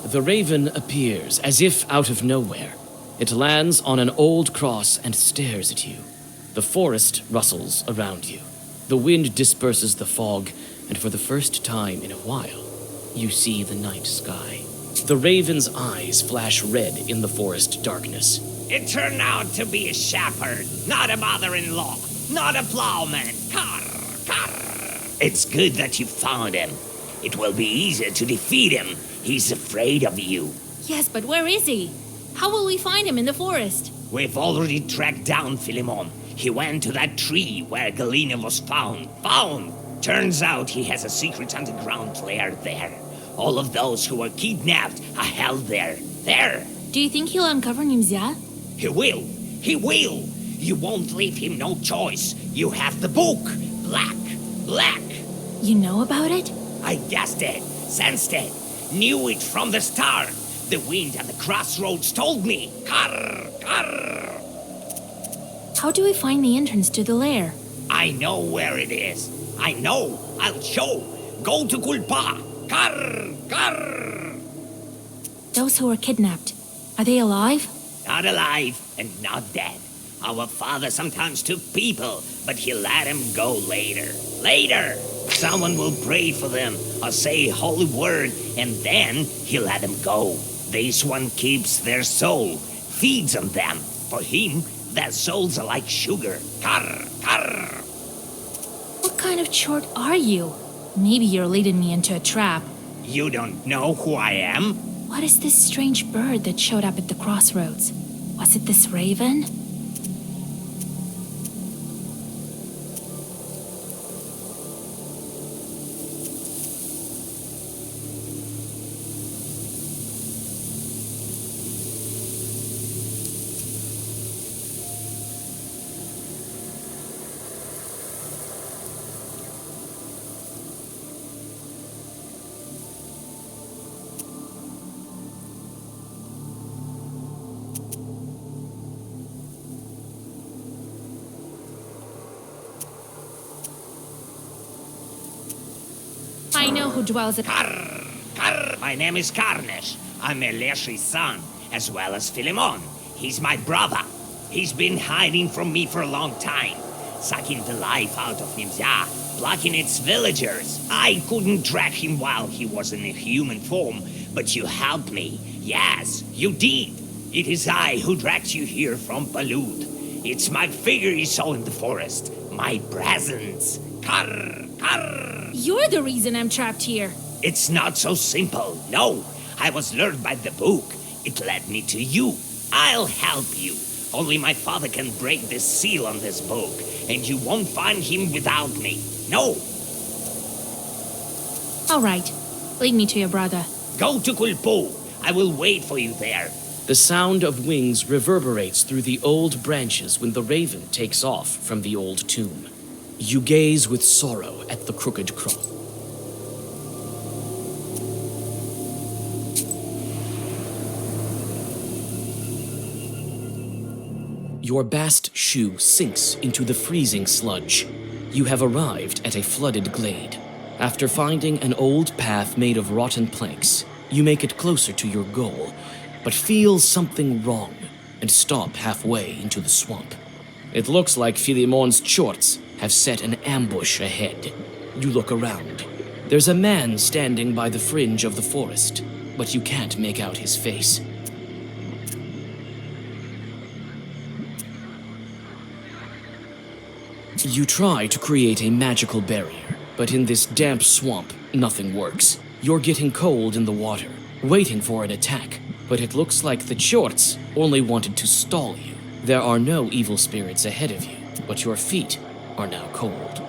The raven appears as if out of nowhere. It lands on an old cross and stares at you. The forest rustles around you. The wind disperses the fog, and for the first time in a while, you see the night sky. The raven's eyes flash red in the forest darkness. It turned out to be a shepherd, not a mother-in-law, not a plowman. Carr, carr. It's good that you found him. It will be easier to defeat him. He's afraid of you. Yes, but where is he? How will we find him in the forest? We've already tracked down Philemon. He went to that tree where Galina was found. Turns out he has a secret underground lair there. All of those who were kidnapped are held there. There! Do you think he'll uncover Nemzya? He will! He will! You won't leave him no choice. You have the book. Black. You know about it? I guessed it, sensed it, knew it from the start. The wind at the crossroads told me. Carr, carr. How do we find the entrance to the lair? I know where it is. I know. I'll show. Go to Kulpa. Carr, carr. Those who were kidnapped, are they alive? Not alive and not dead. Our father sometimes took people, but he let them go later. Later! Someone will pray for them or say a holy word, and then he let them go. This one keeps their soul, feeds on them. For him, their souls are like sugar. Carr, carr. What kind of chort are you? Maybe you're leading me into a trap. You don't know who I am? What is this strange bird that showed up at the crossroads? Was it this raven? I know who dwells at... Carr, carr. My name is Karnesh. I'm a Leshiy's son, as well as Philemon. He's my brother. He's been hiding from me for a long time, sucking the life out of Nemzya, blocking its villagers. I couldn't track him while he was in a human form, but you helped me. Yes, you did. It is I who dragged you here from Balut. It's my figure you saw in the forest. My presence. Carr, carr. You're the reason I'm trapped here. It's not so simple. No, I was lured by the book. It led me to you. I'll help you. Only my father can break this seal on this book, and you won't find him without me. No. All right. Lead me to your brother. Go to Kulpu. I will wait for you there. The sound of wings reverberates through the old branches when the raven takes off from the old tomb. You gaze with sorrow at the crooked cross. Your bast shoe sinks into the freezing sludge. You have arrived at a flooded glade. After finding an old path made of rotten planks, You make it closer to your goal, but feel something wrong and stop halfway into the swamp. It looks like Philemon's chorts have set an ambush ahead. You look around. There's a man standing by the fringe of the forest, but you can't make out his face. You try to create a magical barrier, but in this damp swamp, nothing works. You're getting cold in the water, waiting for an attack, but it looks like the Chorts only wanted to stall you. There are no evil spirits ahead of you, but your feet are now cold.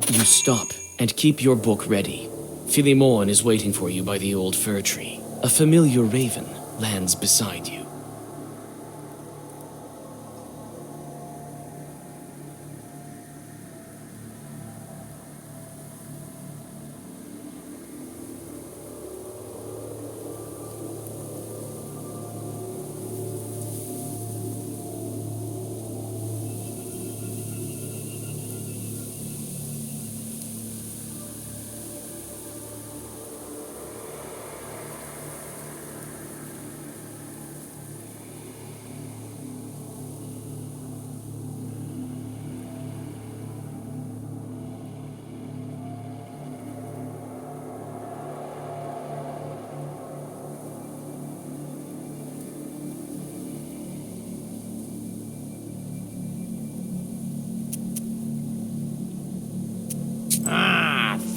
You stop and keep your book ready. Philemon is waiting for you by the old fir tree. A familiar raven lands beside you.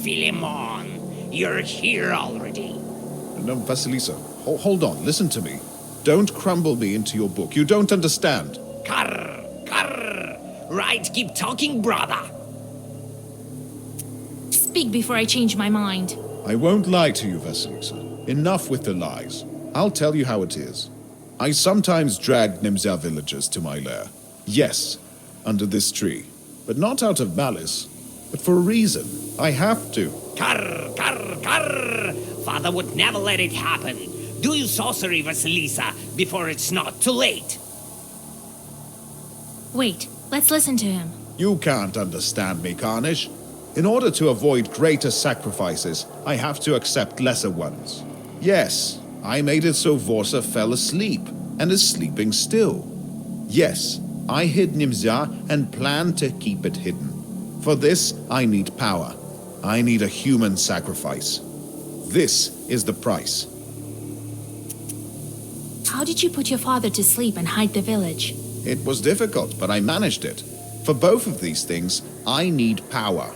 Philemon, you're here already. No, Vasilisa, hold on, listen to me. Don't crumble me into your book. You don't understand. Carr, carr. Right, keep talking, brother. Speak before I change my mind. I won't lie to you, Vasilisa. Enough with the lies. I'll tell you how it is. I sometimes drag Nemzya villagers to my lair. Yes, under this tree. But not out of malice, but for a reason. I have to. Carr, carr, carr. Father would never let it happen. Do your sorcery, Vasilisa, before it's not too late. Wait, let's listen to him. You can't understand me, Carnage. In order to avoid greater sacrifices, I have to accept lesser ones. Yes, I made it so Vorsa fell asleep, and is sleeping still. Yes, I hid Nemzya and plan to keep it hidden. For this, I need power. I need a human sacrifice. This is the price. How did you put your father to sleep and hide the village? It was difficult, but I managed it. For both of these things, I need power.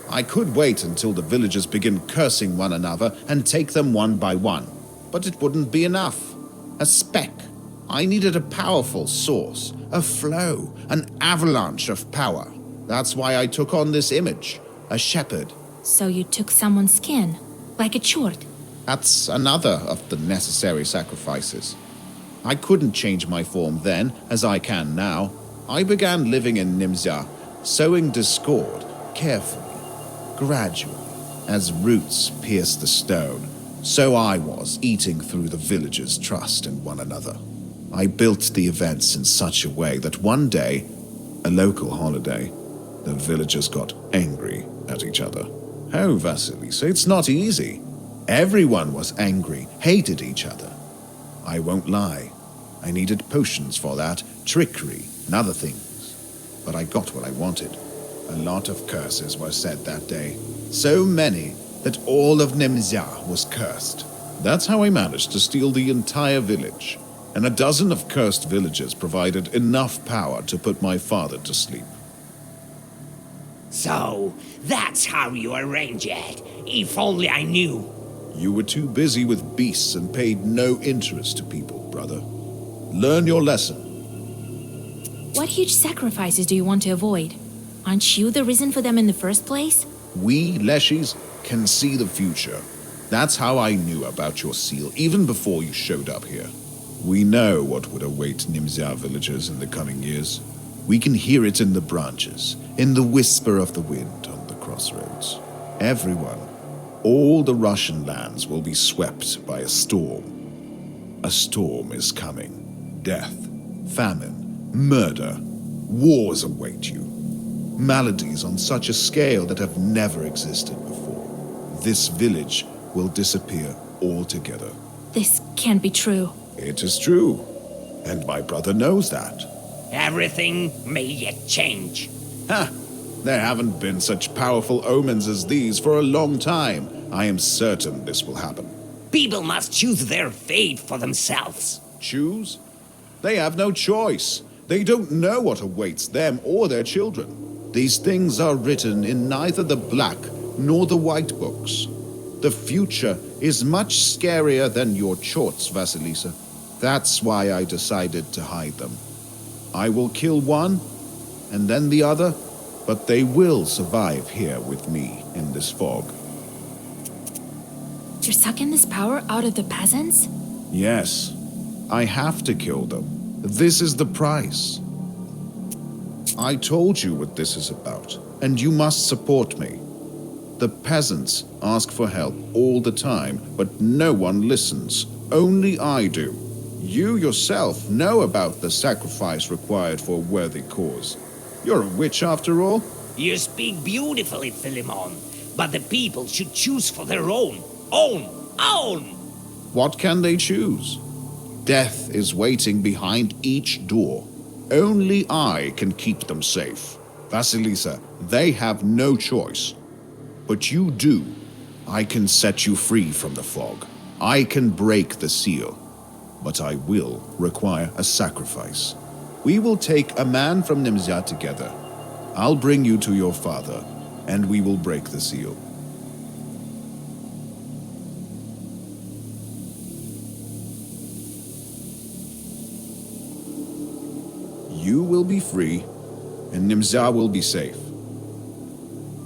I could wait until the villagers begin cursing one another and take them one by one. But it wouldn't be enough. A speck. I needed a powerful source, a flow, an avalanche of power. That's why I took on this image, a shepherd. So you took someone's skin, like a chort. That's another of the necessary sacrifices. I couldn't change my form then, as I can now. I began living in Nemzya, sowing discord, carefully, gradually, as roots pierced the stone. So I was, eating through the villagers' trust in one another. I built the events in such a way that one day, a local holiday, the villagers got angry at each other. Oh, Vasilisa, it's not easy. Everyone was angry, hated each other. I won't lie. I needed potions for that, trickery, and other things. But I got what I wanted. A lot of curses were said that day. So many that all of Nemzya was cursed. That's how I managed to steal the entire village. and a dozen of cursed villagers provided enough power to put my father to sleep. So, that's how you arrange it. If only I knew. You were too busy with beasts and paid no interest to people, brother. Learn your lesson. What huge sacrifices do you want to avoid? Aren't you the reason for them in the first place? We, Leshiys, can see the future. That's how I knew about your seal, even before you showed up here. We know what would await Nemzya villagers in the coming years. We can hear it in the branches, in the whisper of the wind on the crossroads. Everyone, all the Russian lands will be swept by a storm. A storm is coming. Death, famine, murder, wars await you. Maladies on such a scale that have never existed before. This village will disappear altogether. This can't be true. It is true, and my brother knows that. Everything may yet change. Ha! There haven't been such powerful omens as these for a long time. I am certain this will happen. People must choose their fate for themselves. Choose? They have no choice. They don't know what awaits them or their children. These things are written in neither the black nor the white books. The future is much scarier than your chorts, Vasilisa. That's why I decided to hide them. I will kill one, and then the other, but they will survive here with me in this fog. You're sucking this power out of the peasants? Yes, I have to kill them. This is the price. I told you what this is about, and you must support me. The peasants ask for help all the time, but no one listens. Only I do. You yourself know about the sacrifice required for a worthy cause. You're a witch after all. You speak beautifully, Philemon, but the people should choose for their own. Own! What can they choose? Death is waiting behind each door. Only I can keep them safe. Vasilisa, they have no choice. But you do. I can set you free from the fog. I can break the seal. But I will require a sacrifice. We will take a man from Nemzya together. I'll bring you to your father, and we will break the seal. You will be free, and Nemzya will be safe.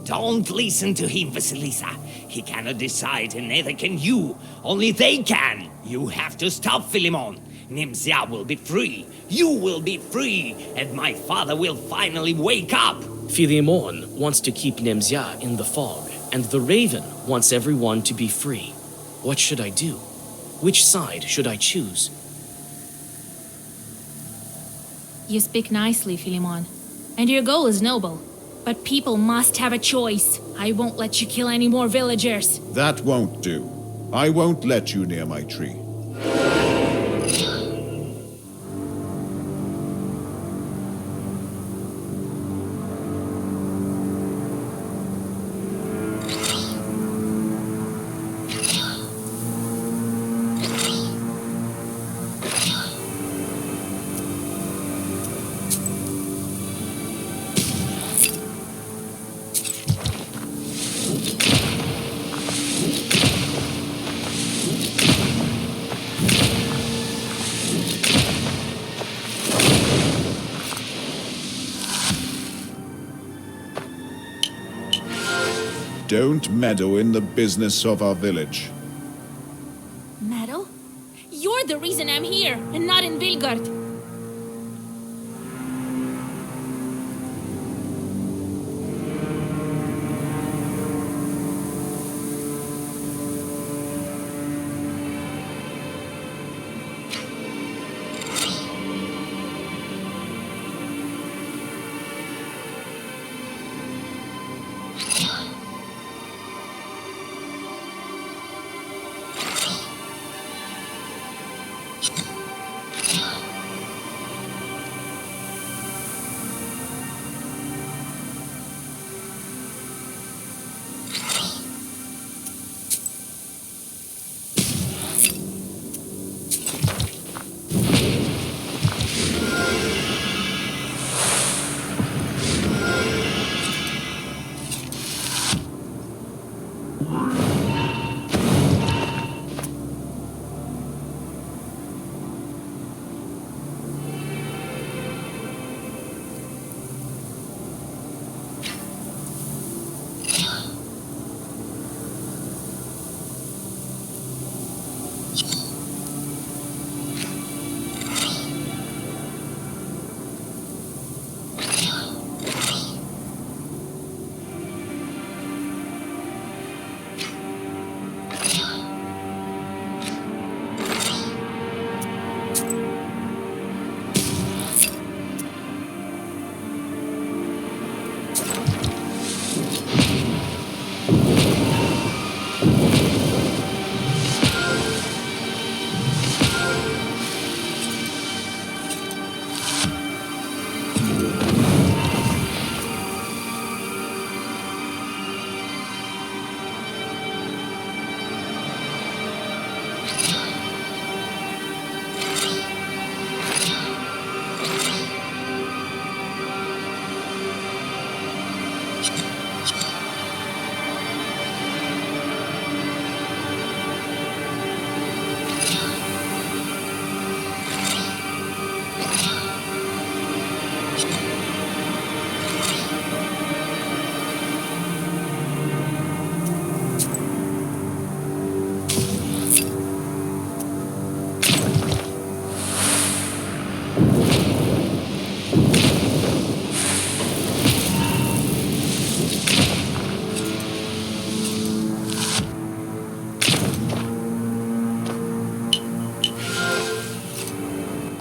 Don't listen to him, Vasilisa. He cannot decide, and neither can you. Only they can. You have to stop Philemon. Nemzya will be free. You will be free, and my father will finally wake up. Philemon wants to keep Nemzya in the fog, and the Raven wants everyone to be free. What should I do? Which side should I choose? You speak nicely, Philemon, and your goal is noble. But people must have a choice. I won't let you kill any more villagers. That won't do. I won't let you near my tree. Don't meddle in the business of our village. Metal? You're the reason I'm here, and not in Vilgard.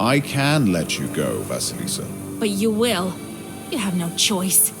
I can let you go, Vasilisa. But you will. You have no choice.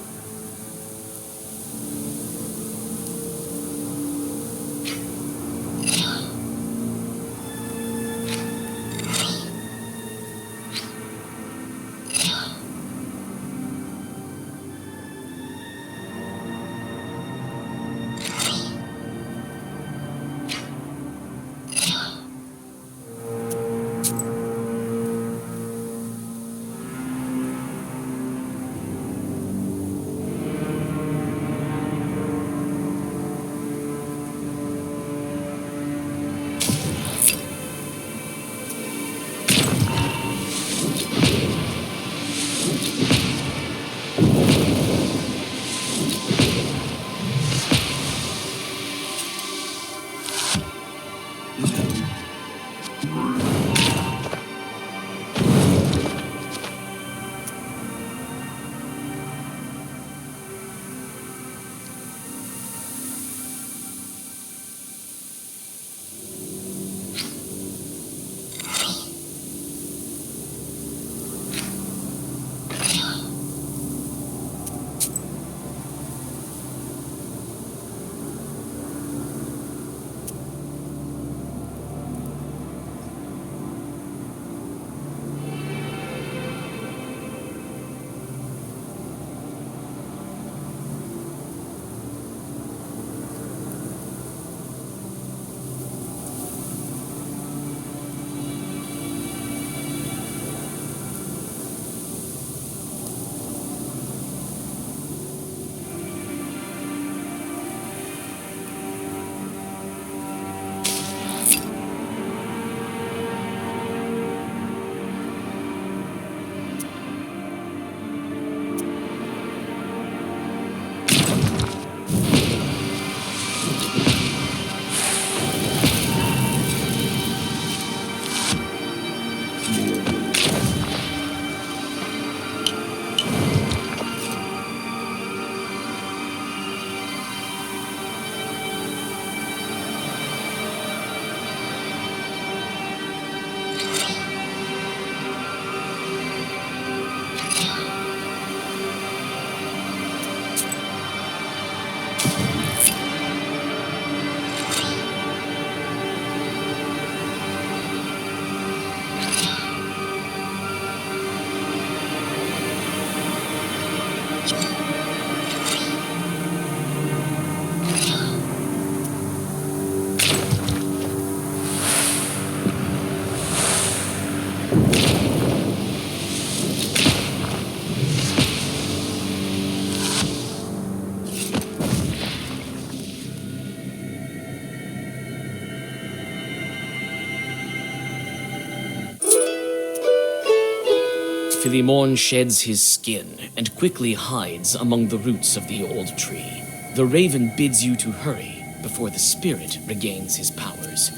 Philemon sheds his skin and quickly hides among the roots of the old tree. The raven bids you to hurry before the spirit regains his powers.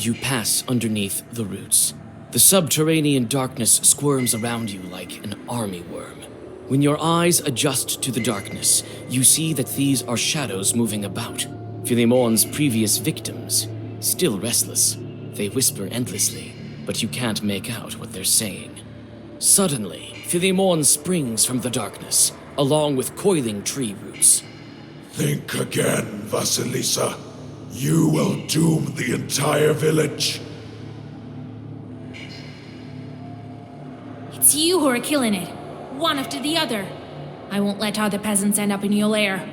You pass underneath the roots. The subterranean darkness squirms around you like an army worm. When your eyes adjust to the darkness, you see that these are shadows moving about. Philemon's previous victims, still restless. They whisper endlessly, but you can't make out what they're saying. Suddenly, Philemon springs from the darkness, along with coiling tree roots. Think again, Vasilisa. You will doom the entire village. It's you who are killing it, one after the other. I won't let other peasants end up in your lair.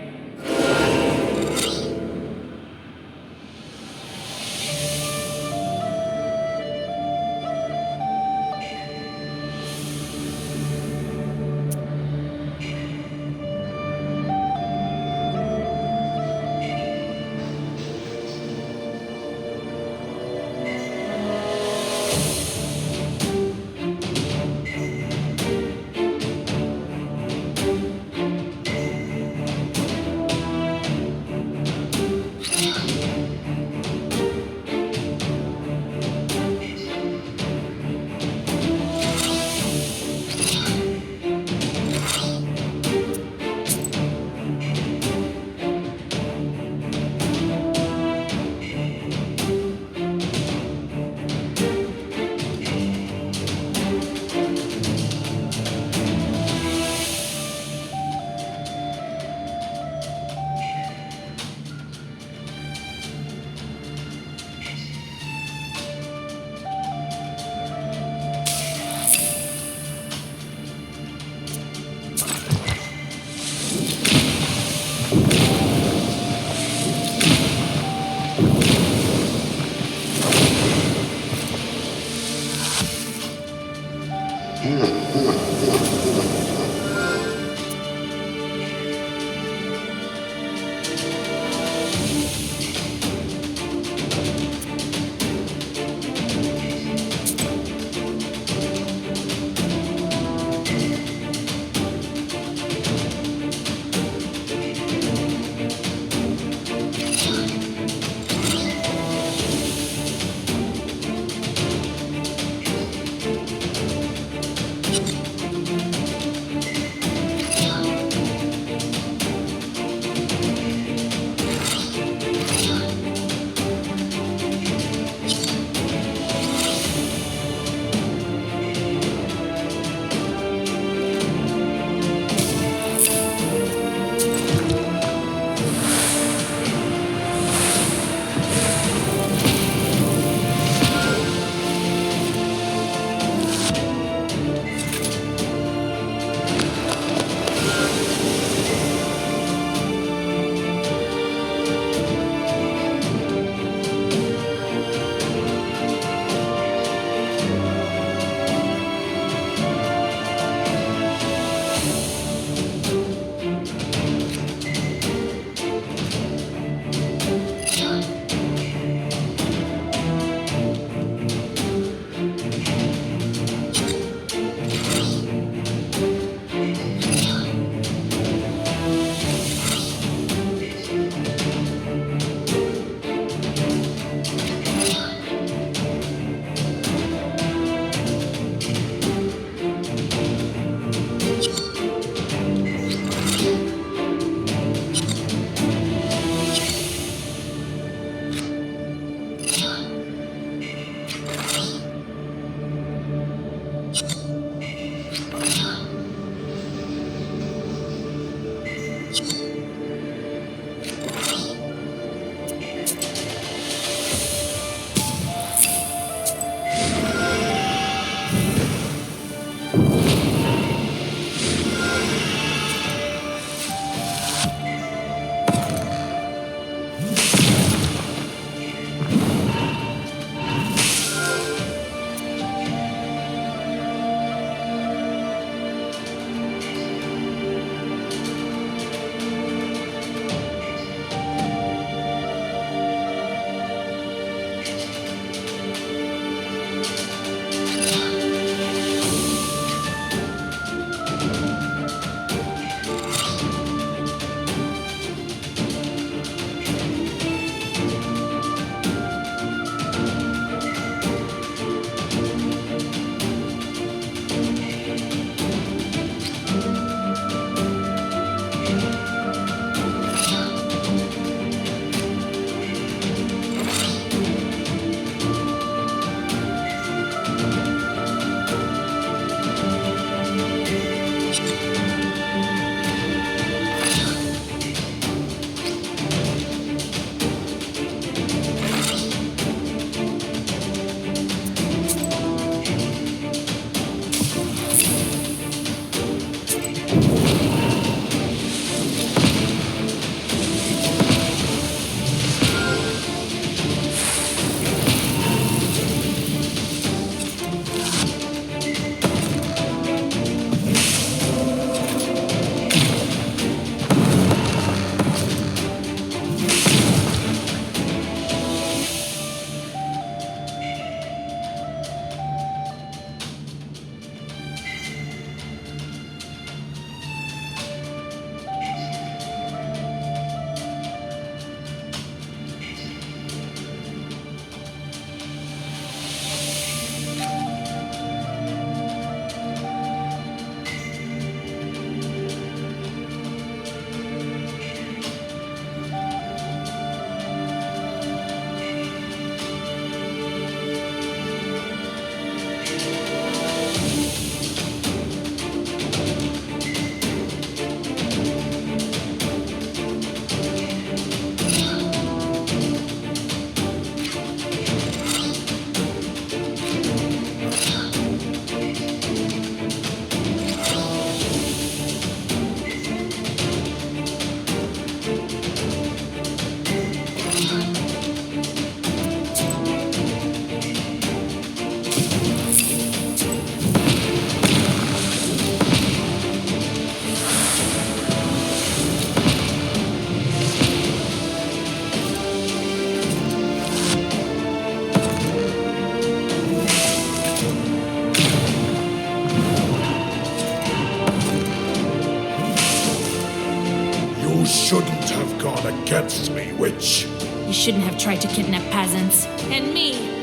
gone against me, witch. You shouldn't have tried to kidnap peasants. And me.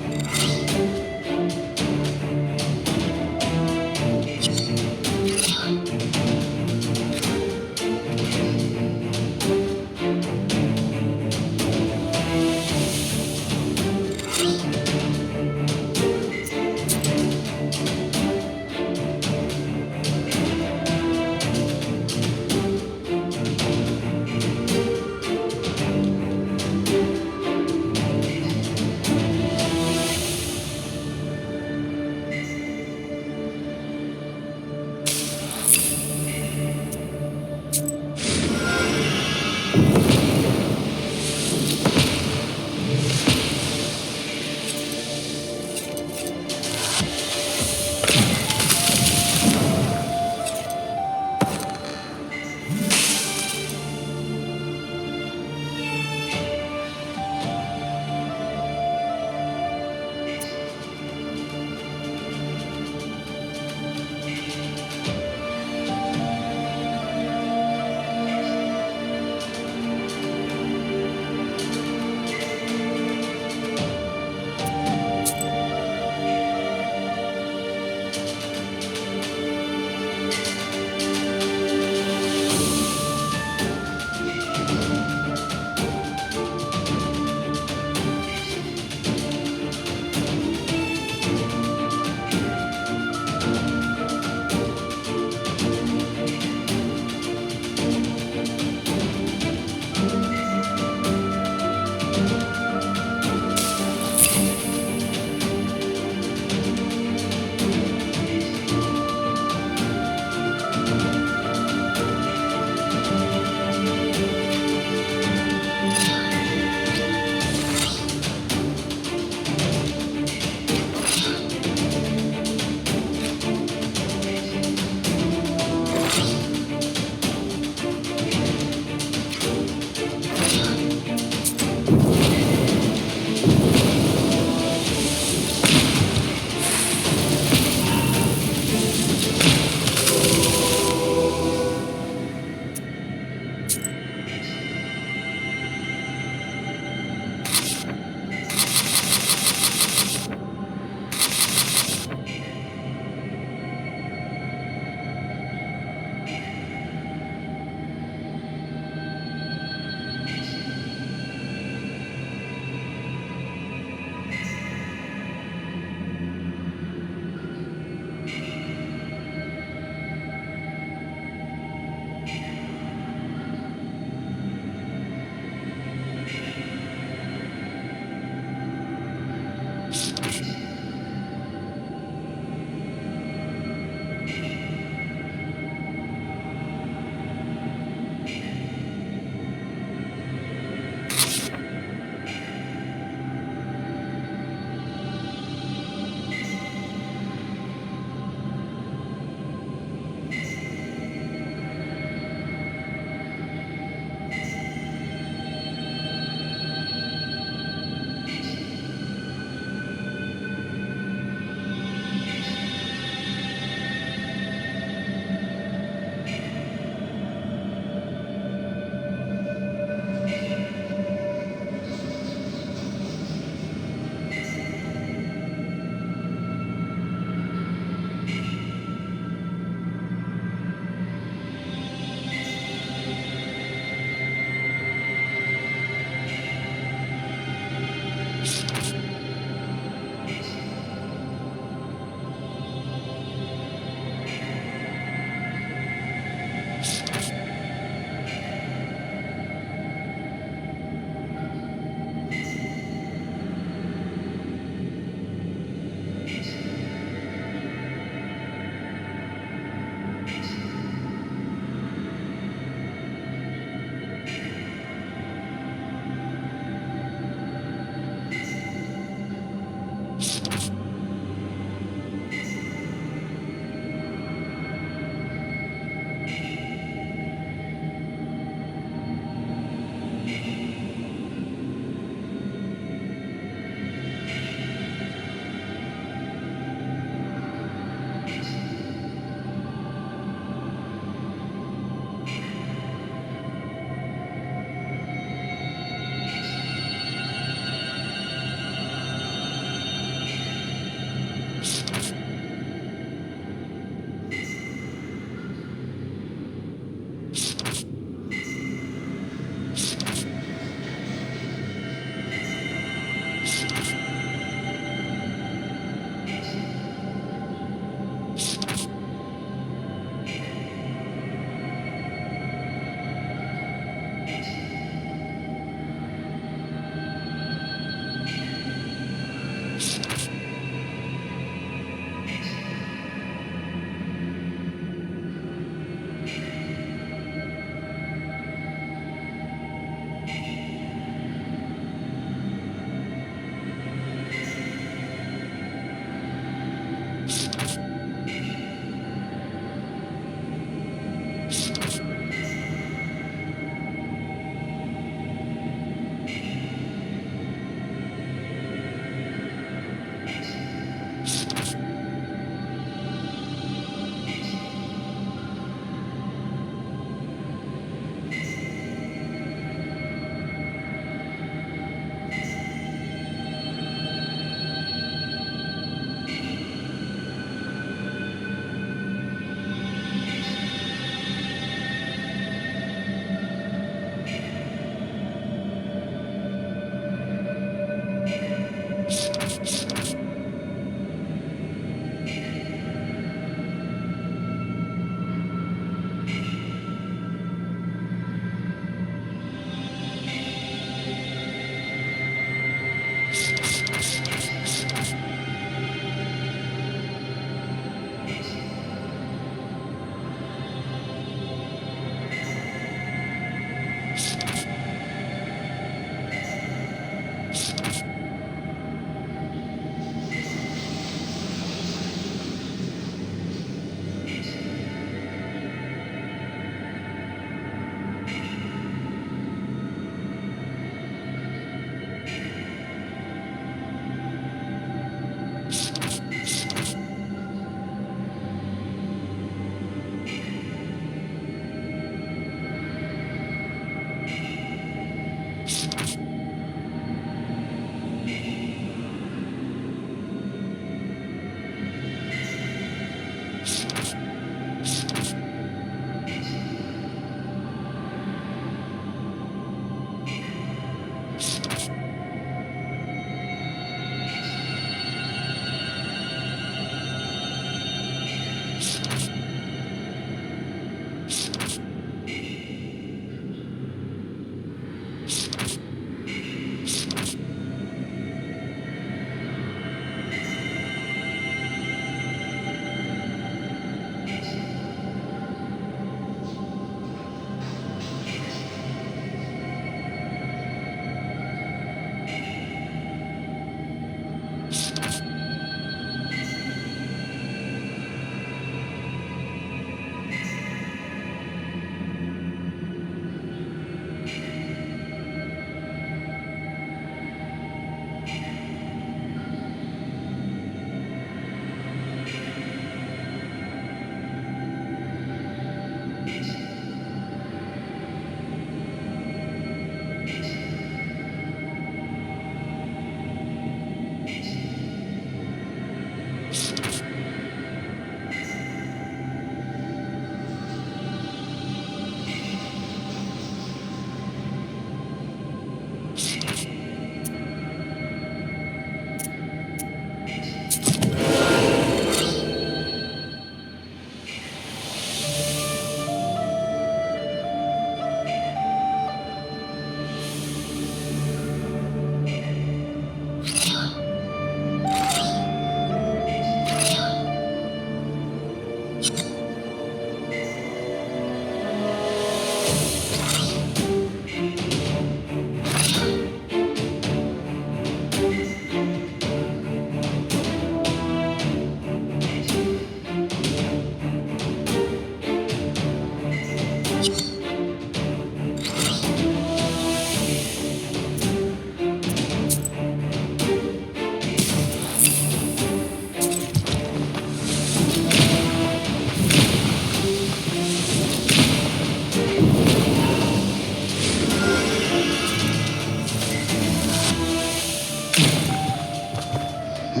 You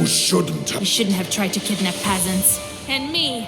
shouldn't have. You shouldn't have tried to kidnap peasants. And me.